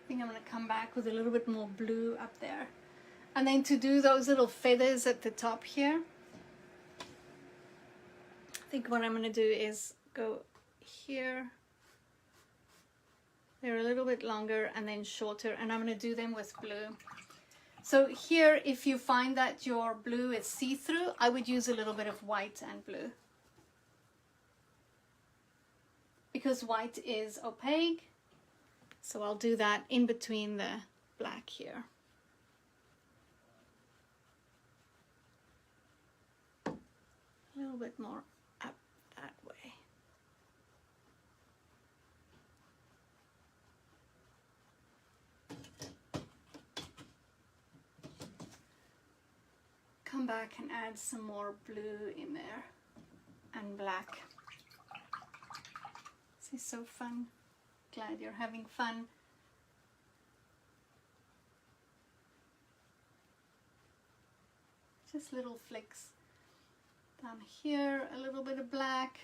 I think I'm going to come back with a little bit more blue up there. And then to do those little feathers at the top here, I think what I'm going to do is go here. They're a little bit longer and then shorter, and I'm going to do them with blue. So here, if you find that your blue is see-through, I would use a little bit of white and blue. Because white is opaque, so I'll do that in between the black here. A little bit more up that way. Come back and add some more blue in there and black. This is so fun. Glad you're having fun. Just little flicks. Down here, a little bit of black.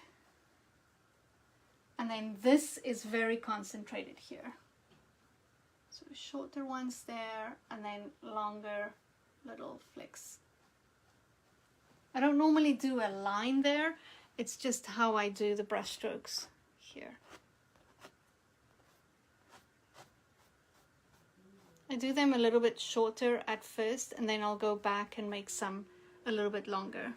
And then this is very concentrated here. So shorter ones there, and then longer little flicks. I don't normally do a line there. It's just how I do the brush strokes here. I do them a little bit shorter at first, and then I'll go back and make some a little bit longer.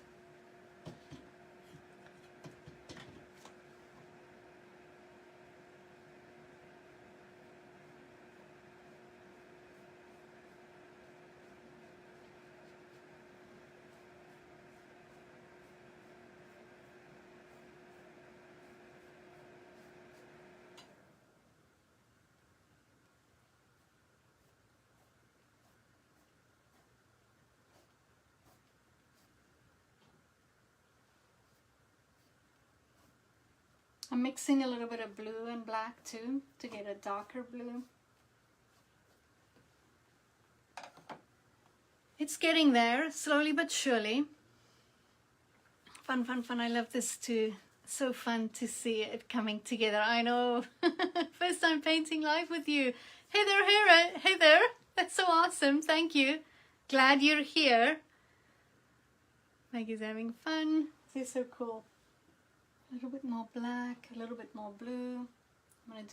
I'm mixing a little bit of blue and black too to get a darker blue. It's getting there, slowly but surely. Fun, fun, fun. I love this too. So fun to see it coming together. I know. First time painting live with you. Hey there, hey there. That's so awesome. Thank you. Glad you're here. Maggie's having fun. This is so cool. A little bit more black, a little bit more blue. I'm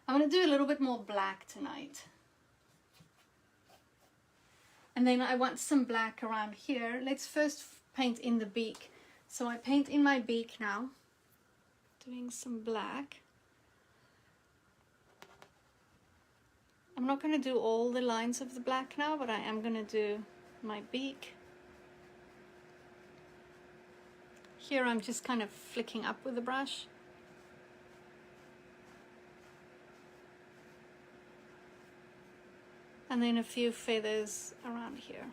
gonna do a little bit more black tonight. And then I want some black around here. Let's first paint in the beak. So I paint in my beak now, doing some black. I'm not gonna do all the lines of the black now, but I am gonna do my beak. Here I'm just kind of flicking up with the brush. And then a few feathers around here.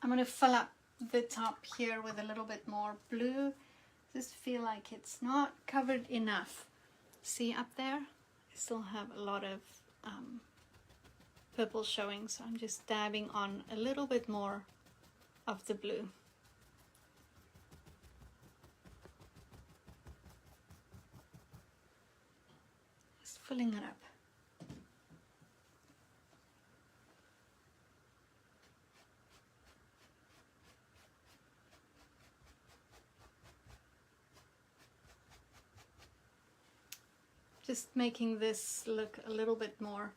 I'm going to fill up the top here with a little bit more blue. Just feel like it's not covered enough. See up there? I still have a lot of purple showing, so I'm just dabbing on a little bit more of the blue. Just filling it up. Just making this look a little bit more,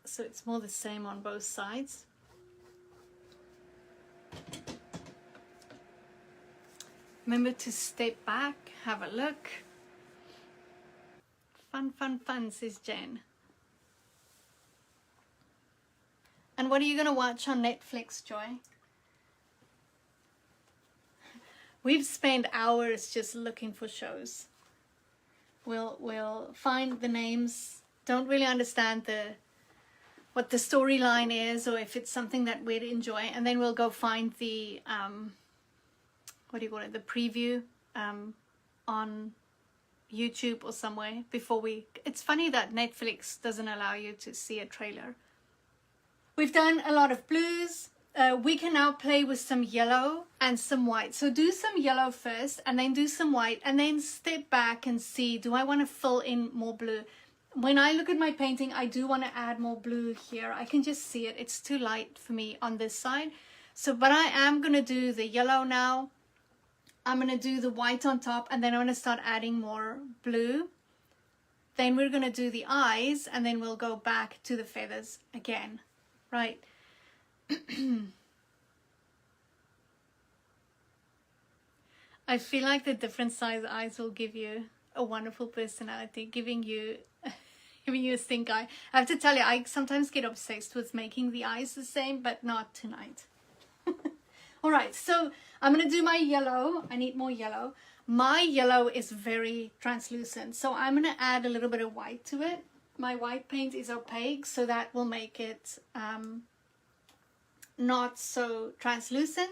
so it's more the same on both sides. Remember to step back, have a look. Fun, fun, fun, says Jen. And what are you going to watch on Netflix, Joy? We've spent hours just looking for shows. We'll find the names, don't really understand what the storyline is, or if it's something that we'd enjoy, and then we'll go find the what do you call it, the preview on YouTube or somewhere before we. It's funny that Netflix doesn't allow you to see a trailer. We've done a lot of blues. We can now play with some yellow and some white. So do some yellow first, and then do some white, and then step back and see, do I want to fill in more blue? When I look at my painting, I do want to add more blue here. I can just see it. It's too light for me on this side. So, but I am going to do the yellow now. I'm going to do the white on top, and then I'm going to start adding more blue. Then we're going to do the eyes, and then we'll go back to the feathers again, right? I feel like the different size eyes will give you a wonderful personality, giving you a stink eye. I have to tell you, I sometimes get obsessed with making the eyes the same, but not tonight. All right, so I'm gonna do my yellow. I need more yellow. My yellow is very translucent, so I'm gonna add a little bit of white to it. My white paint is opaque, so that will make it not so translucent.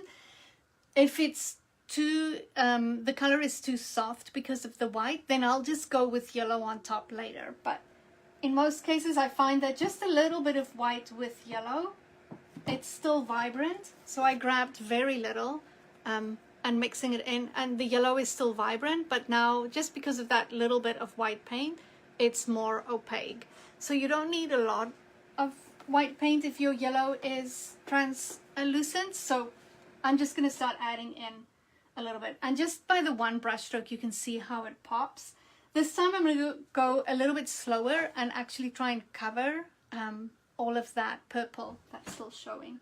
If it's too, the color is too soft because of the white, then I'll just go with yellow on top later. But in most cases, I find that just a little bit of white with yellow, it's still vibrant. So I grabbed very little and mixing it in, and the yellow is still vibrant, but now just because of that little bit of white paint, it's more opaque. So you don't need a lot of white paint if your yellow is translucent. So I'm just going to start adding in a little bit, and just by the one brush stroke you can see how it pops. This time I'm going to go a little bit slower and actually try and cover all of that purple that's still showing.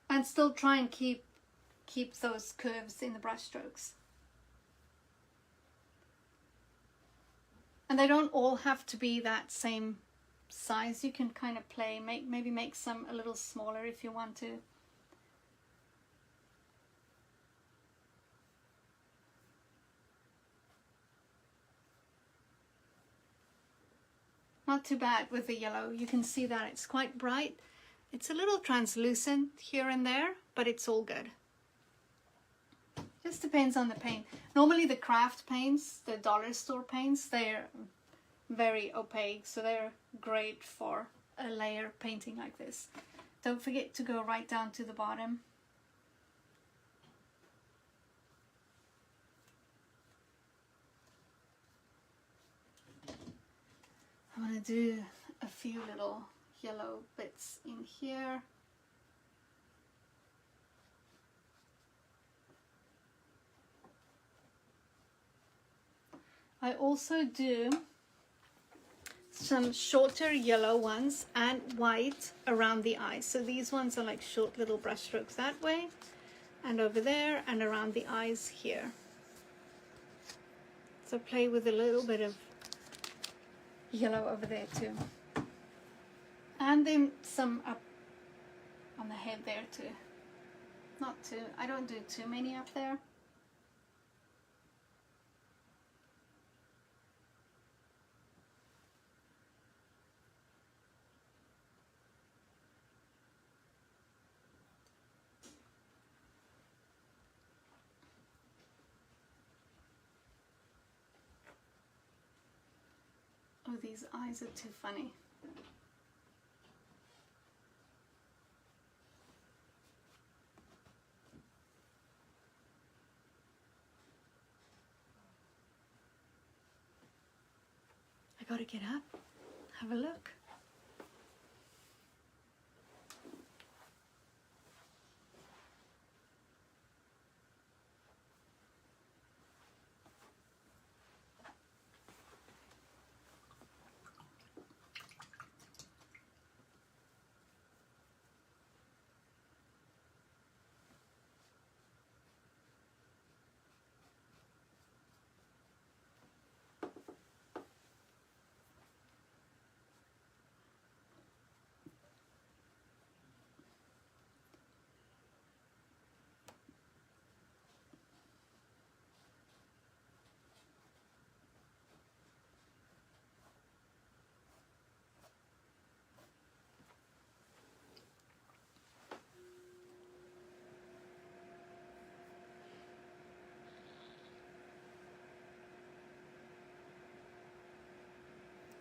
And still try and keep those curves in the brush strokes. And they don't all have to be that same size. You can kind of play, maybe make some a little smaller if you want to. Not too bad with the yellow. You can see that it's quite bright. It's a little translucent here and there, but it's all good. Just depends on the paint. Normally the craft paints, the dollar store paints, they're very opaque, so they're great for a layer painting like this. Don't forget to go right down to the bottom. I'm going to do a few little yellow bits in here. I also do some shorter yellow ones and white around the eyes. So these ones are like short little brush strokes that way, and over there, and around the eyes here. So play with a little bit of yellow over there too. And then some up on the head there too. Not too, I don't do too many up there. Oh, these eyes are too funny. I gotta get up, have a look.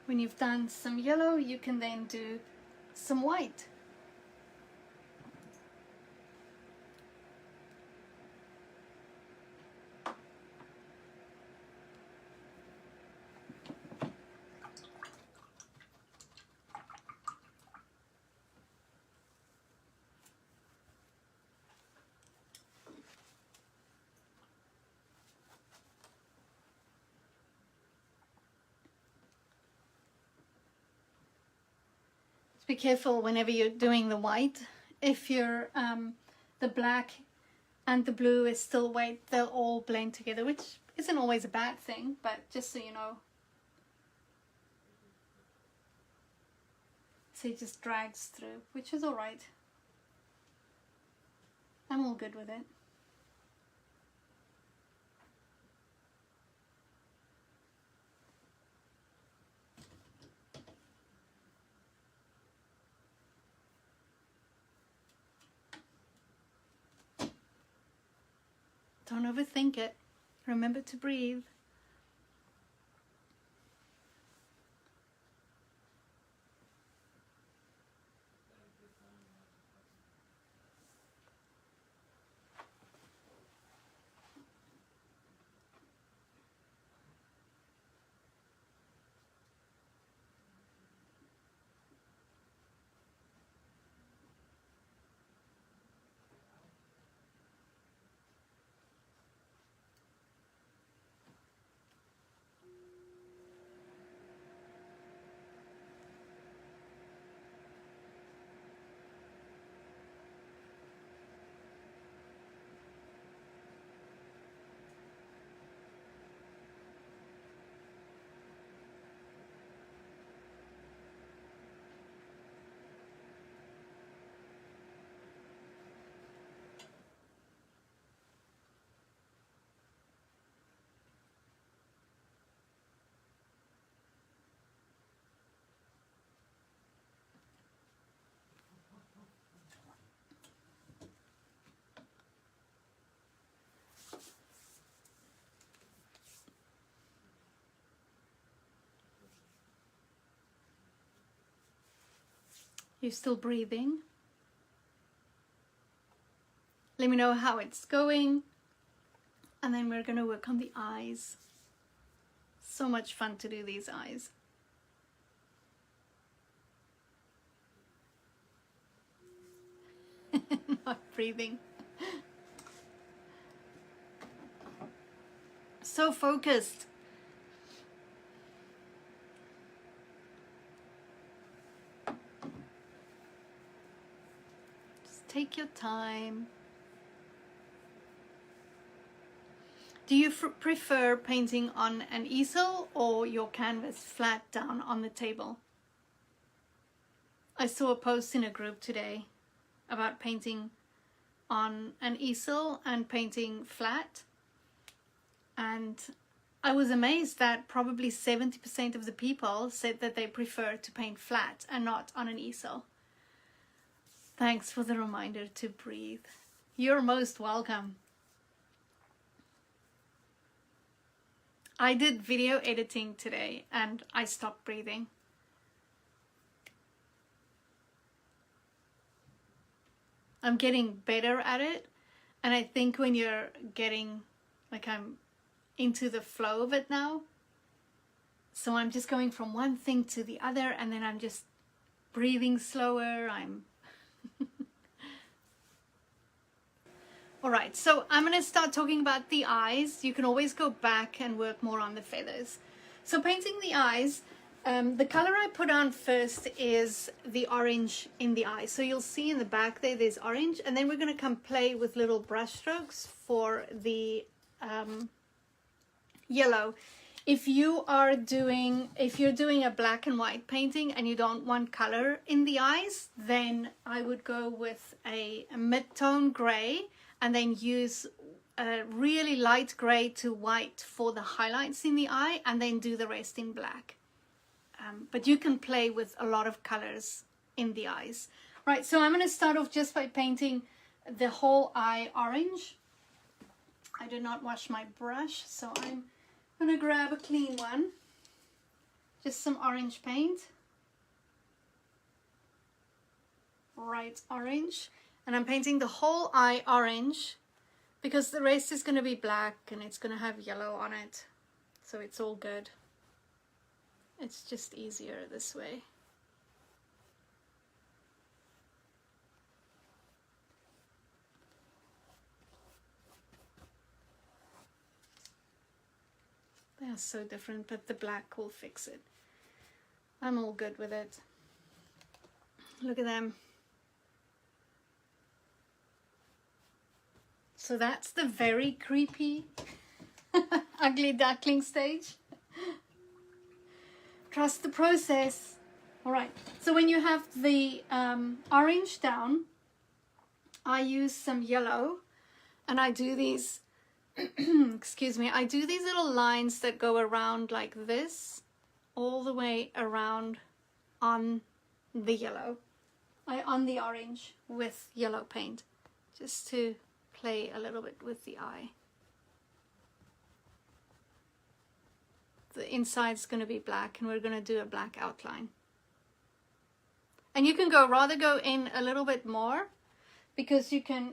When you've done some yellow, you can then do some white. Be careful whenever you're doing the white. If you're the black and the blue is still white, they'll all blend together, which isn't always a bad thing, but just so you know. So it just drags through, which is all right. I'm all good with it. Don't overthink it. Remember to breathe. You're still breathing? Let me know how it's going. And then we're gonna work on the eyes. So much fun to do these eyes. Not breathing. So focused. Just take your time. Do you prefer painting on an easel or your canvas flat down on the table? I saw a post in a group today about painting on an easel and painting flat. And I was amazed that probably 70% of the people said that they prefer to paint flat and not on an easel. Thanks for the reminder to breathe. You're most welcome. I did video editing today and I stopped breathing. I'm getting better at it, and I think when you're getting, like, I'm into the flow of it now, so I'm just going from one thing to the other, and then I'm just breathing slower. All right, so I'm going to start talking about the eyes. You can always go back and work more on the feathers. So painting the eyes, the color I put on first is the orange in the eye. So you'll see in the back there's orange, and then we're going to come play with little brush strokes for the yellow. If you're doing a black and white painting and you don't want color in the eyes, then I would go with a mid-tone gray and then use a really light gray to white for the highlights in the eye, and then do the rest in black. But you can play with a lot of colors in the eyes. Right, so I'm going to start off just by painting the whole eye orange. I did not wash my brush, so I'm going to grab a clean one. Just some orange paint. Bright orange. And I'm painting the whole eye orange because the rest is going to be black and it's going to have yellow on it. So it's all good. It's just easier this way. They are so different, but the black will fix it. I'm all good with it. Look at them. So that's the very creepy, ugly duckling stage. Trust the process. All right, so when you have the orange down, I use some yellow, and I do these, excuse me, I do these little lines that go around like this, all the way around on the yellow, on the orange with yellow paint, just to play a little bit with the eye. The inside's going to be black, and we're going to do a black outline. And you can rather go in a little bit more, because you can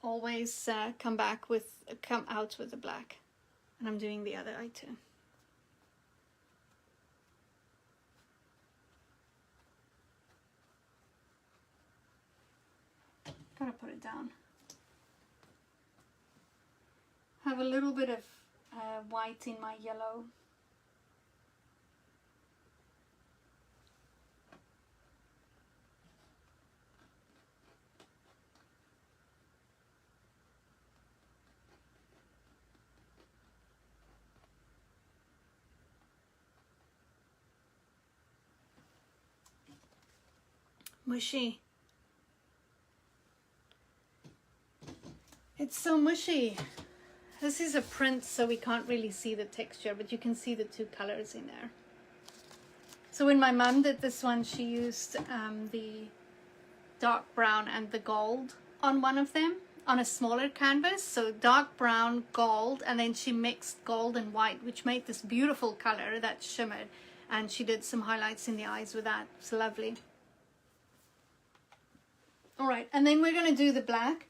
always come out with the black. And I'm doing the other eye too. Gotta put it down. Have a little bit of white in my yellow. Mushy. It's so mushy. This is a print, so we can't really see the texture, but you can see the two colors in there. So when my mum did this one, she used the dark brown and the gold on one of them on a smaller canvas. So dark brown, gold, and then she mixed gold and white, which made this beautiful color that shimmered. And she did some highlights in the eyes with that. It's lovely. All right, and then we're going to do the black.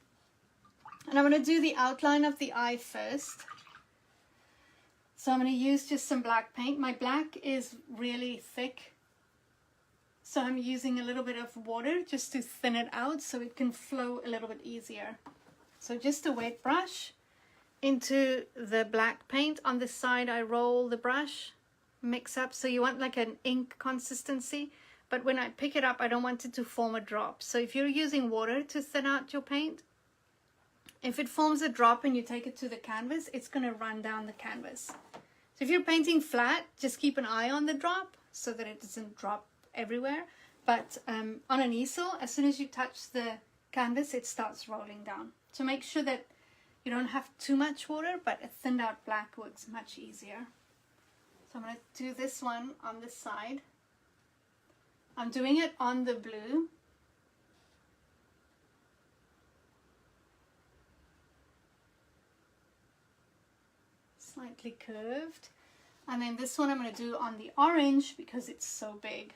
And I'm going to do the outline of the eye first. So I'm going to use just some black paint. My black is really thick, so I'm using a little bit of water just to thin it out so it can flow a little bit easier. So just a wet brush into the black paint. On this side I roll the brush, mix up, so you want like an ink consistency. But when I pick it up, I don't want it to form a drop. So if you're using water to thin out your paint, if it forms a drop and you take it to the canvas, it's going to run down the canvas. So if you're painting flat, just keep an eye on the drop so that it doesn't drop everywhere. But on an easel, as soon as you touch the canvas, it starts rolling down. So make sure that you don't have too much water, but a thinned out black works much easier. So I'm going to do this one on this side. I'm doing it on the blue. Slightly curved. And then this one I'm going to do on the orange because it's so big.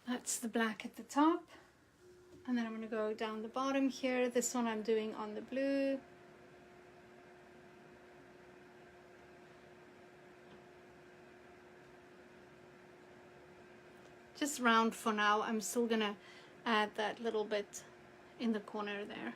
That's the black at the top. And then I'm going to go down the bottom here. This one I'm doing on the blue. Just round for now. I'm still going to add that little bit in the corner there.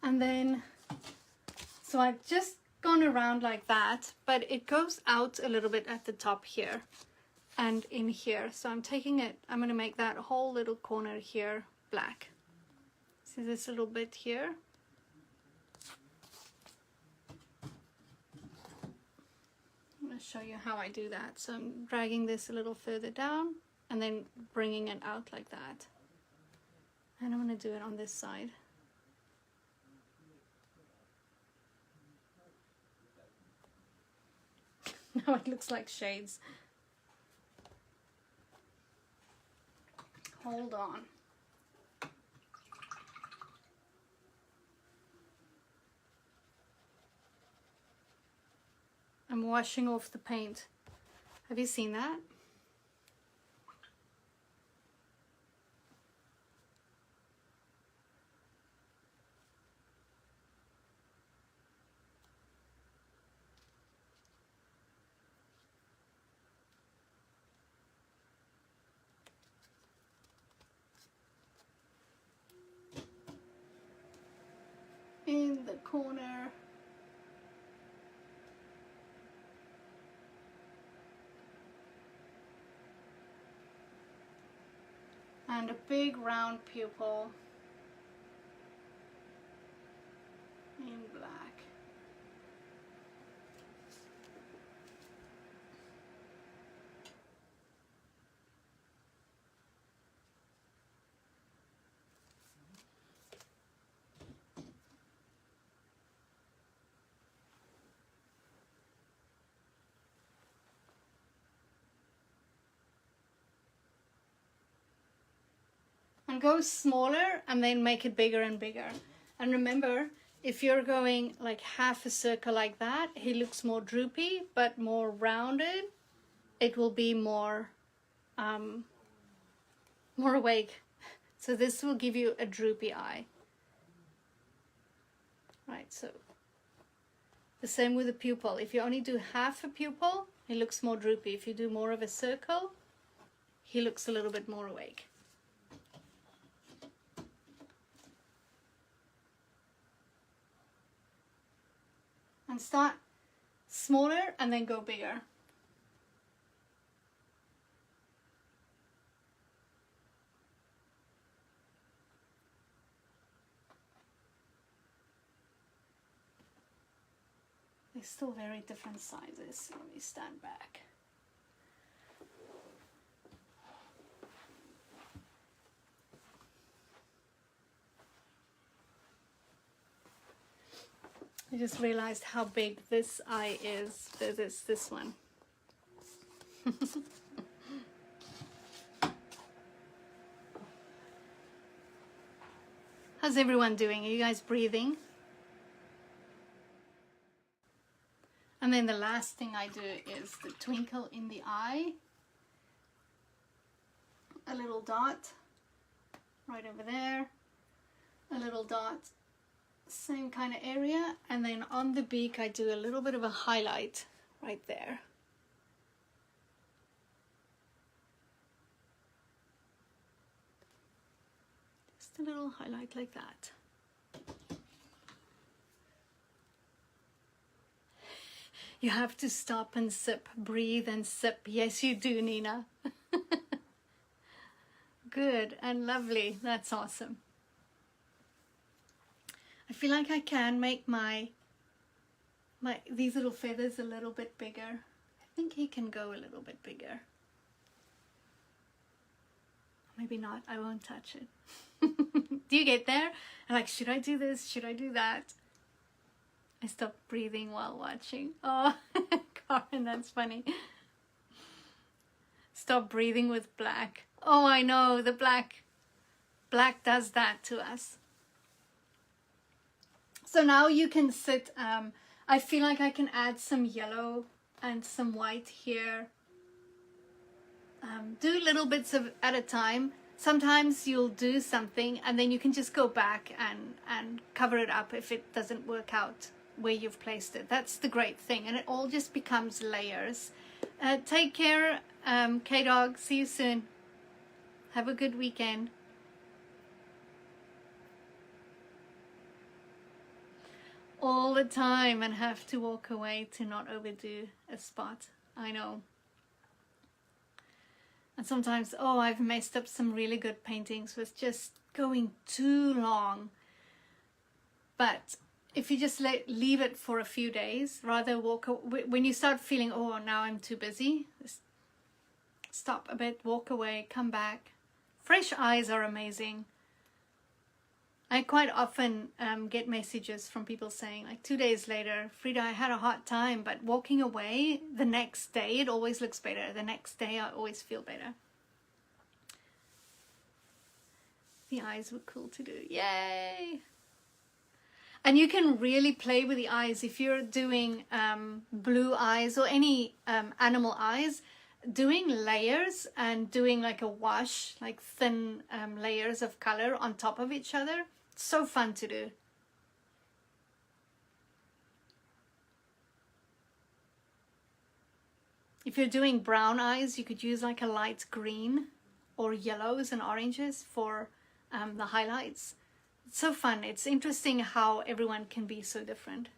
And then, so I've just gone around like that, but it goes out a little bit at the top here and in here. So I'm taking it, I'm going to make that whole little corner here black. See this little bit here? I'm going to show you how I do that. So I'm dragging this a little further down and then bringing it out like that. And I'm going to do it on this side. Now it looks like shades. Hold on. I'm washing off the paint. Have you seen that? corner. And a big round pupil in black. And go smaller and then make it bigger and bigger. And remember, if you're going like half a circle like that, he looks more droopy, but more rounded, it will be more more awake. So this will give you a droopy eye. Right, so the same with the pupil. If you only do half a pupil, he looks more droopy. If you do more of a circle, he looks a little bit more awake. And start smaller and then go bigger. They're still very different sizes. Let me stand back. I just realized how big this eye is. This one. How's everyone doing? Are you guys breathing? And then the last thing I do is the twinkle in the eye. A little dot right over there. A little dot, same kind of area. And then on the beak I do a little bit of a highlight right there. Just a little highlight like that. You have to stop and sip, breathe and sip. Yes, you do, Nina. Good and lovely. That's awesome. I feel like I can make these little feathers a little bit bigger. I think he can go a little bit bigger. Maybe not. I won't touch it. Do you get there? I'm like, should I do this? Should I do that? I stopped breathing while watching. Oh, Karen, that's funny. Stop breathing with black. Oh, I know, the black does that to us. So now you can sit, I feel like I can add some yellow and some white here. Do little bits at a time. Sometimes you'll do something and then you can just go back and cover it up if it doesn't work out where you've placed it. That's the great thing, and it all just becomes layers. Take care, K-Dog. See you soon. Have a good weekend. All the time and have to walk away to not overdo a spot. I know. And sometimes, oh, I've messed up some really good paintings with just going too long. But if you just leave it for a few days, rather walk away. When you start feeling, oh, now I'm too busy, just stop a bit, walk away, come back. Fresh eyes are amazing. I quite often get messages from people saying, like 2 days later, Frida, I had a hard time, but walking away the next day, it always looks better. The next day, I always feel better. The eyes were cool to do. Yay! And you can really play with the eyes. If you're doing blue eyes or any animal eyes, doing layers and doing like a wash, like thin layers of color on top of each other, so fun to do. If you're doing brown eyes, you could use like a light green or yellows and oranges for the highlights. so fun. It's interesting how everyone can be so different.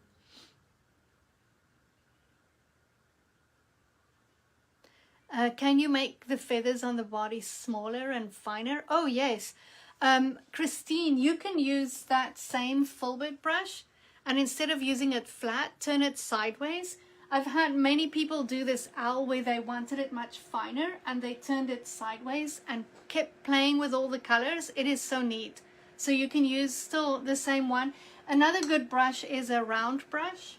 Can you make the feathers on the body smaller and finer? Oh, yes. Christine, you can use that same filbert brush, and instead of using it flat, turn it sideways. I've had many people do this owl where they wanted it much finer and they turned it sideways and kept playing with all the colors. It is so neat. So you can use still the same one. Another good brush is a round brush.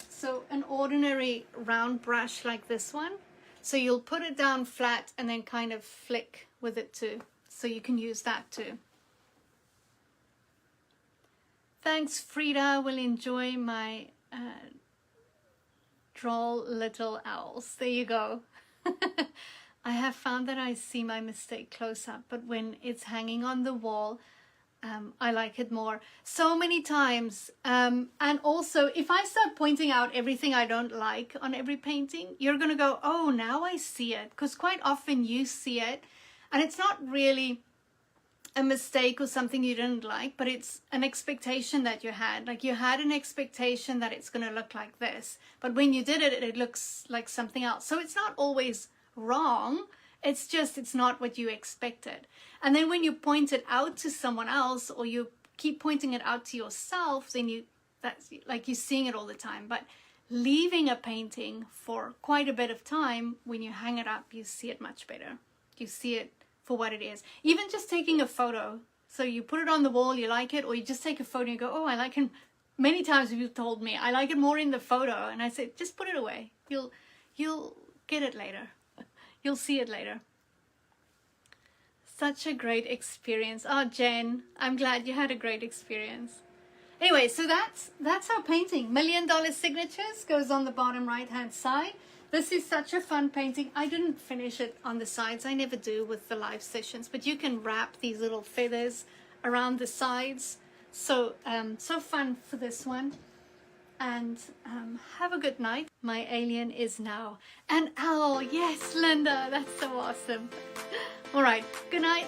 So an ordinary round brush like this one. So you'll put it down flat and then kind of flick with it too. So you can use that too. Thanks, Frida. Will enjoy my droll little owls. There you go. I have found that I see my mistake close up, but when it's hanging on the wall, I like it more. So many times. And also, if I start pointing out everything I don't like on every painting, you're going to go, oh, now I see it. Because quite often you see it, and it's not really a mistake or something you didn't like, but it's an expectation that you had. Like you had an expectation that it's going to look like this, but when you did it, it looks like something else. So it's not always wrong. It's just, it's not what you expected. And then when you point it out to someone else, or you keep pointing it out to yourself, then that's like you're seeing it all the time. But leaving a painting for quite a bit of time, when you hang it up, you see it much better. You see it for what it is. Even just taking a photo. So you put it on the wall, you like it, or you just take a photo and you go, oh, I like it. Many times you've told me, I like it more in the photo. And I said, just put it away. You'll get it later. You'll see it later. Such a great experience. Oh, Jen, I'm glad you had a great experience. Anyway, so that's our painting. $1 Million Signatures goes on the bottom right-hand side. This is such a fun painting. I didn't finish it on the sides. I never do with the live sessions, but you can wrap these little feathers around the sides. So, so fun for this one. And have a good night. My alien is now an owl. Yes, Linda, that's so awesome. All right, good night.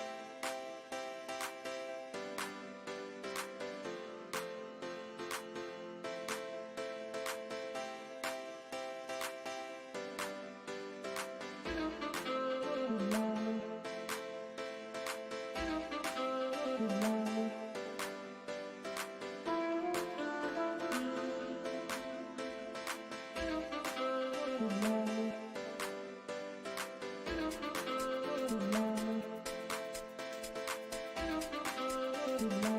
Thank you.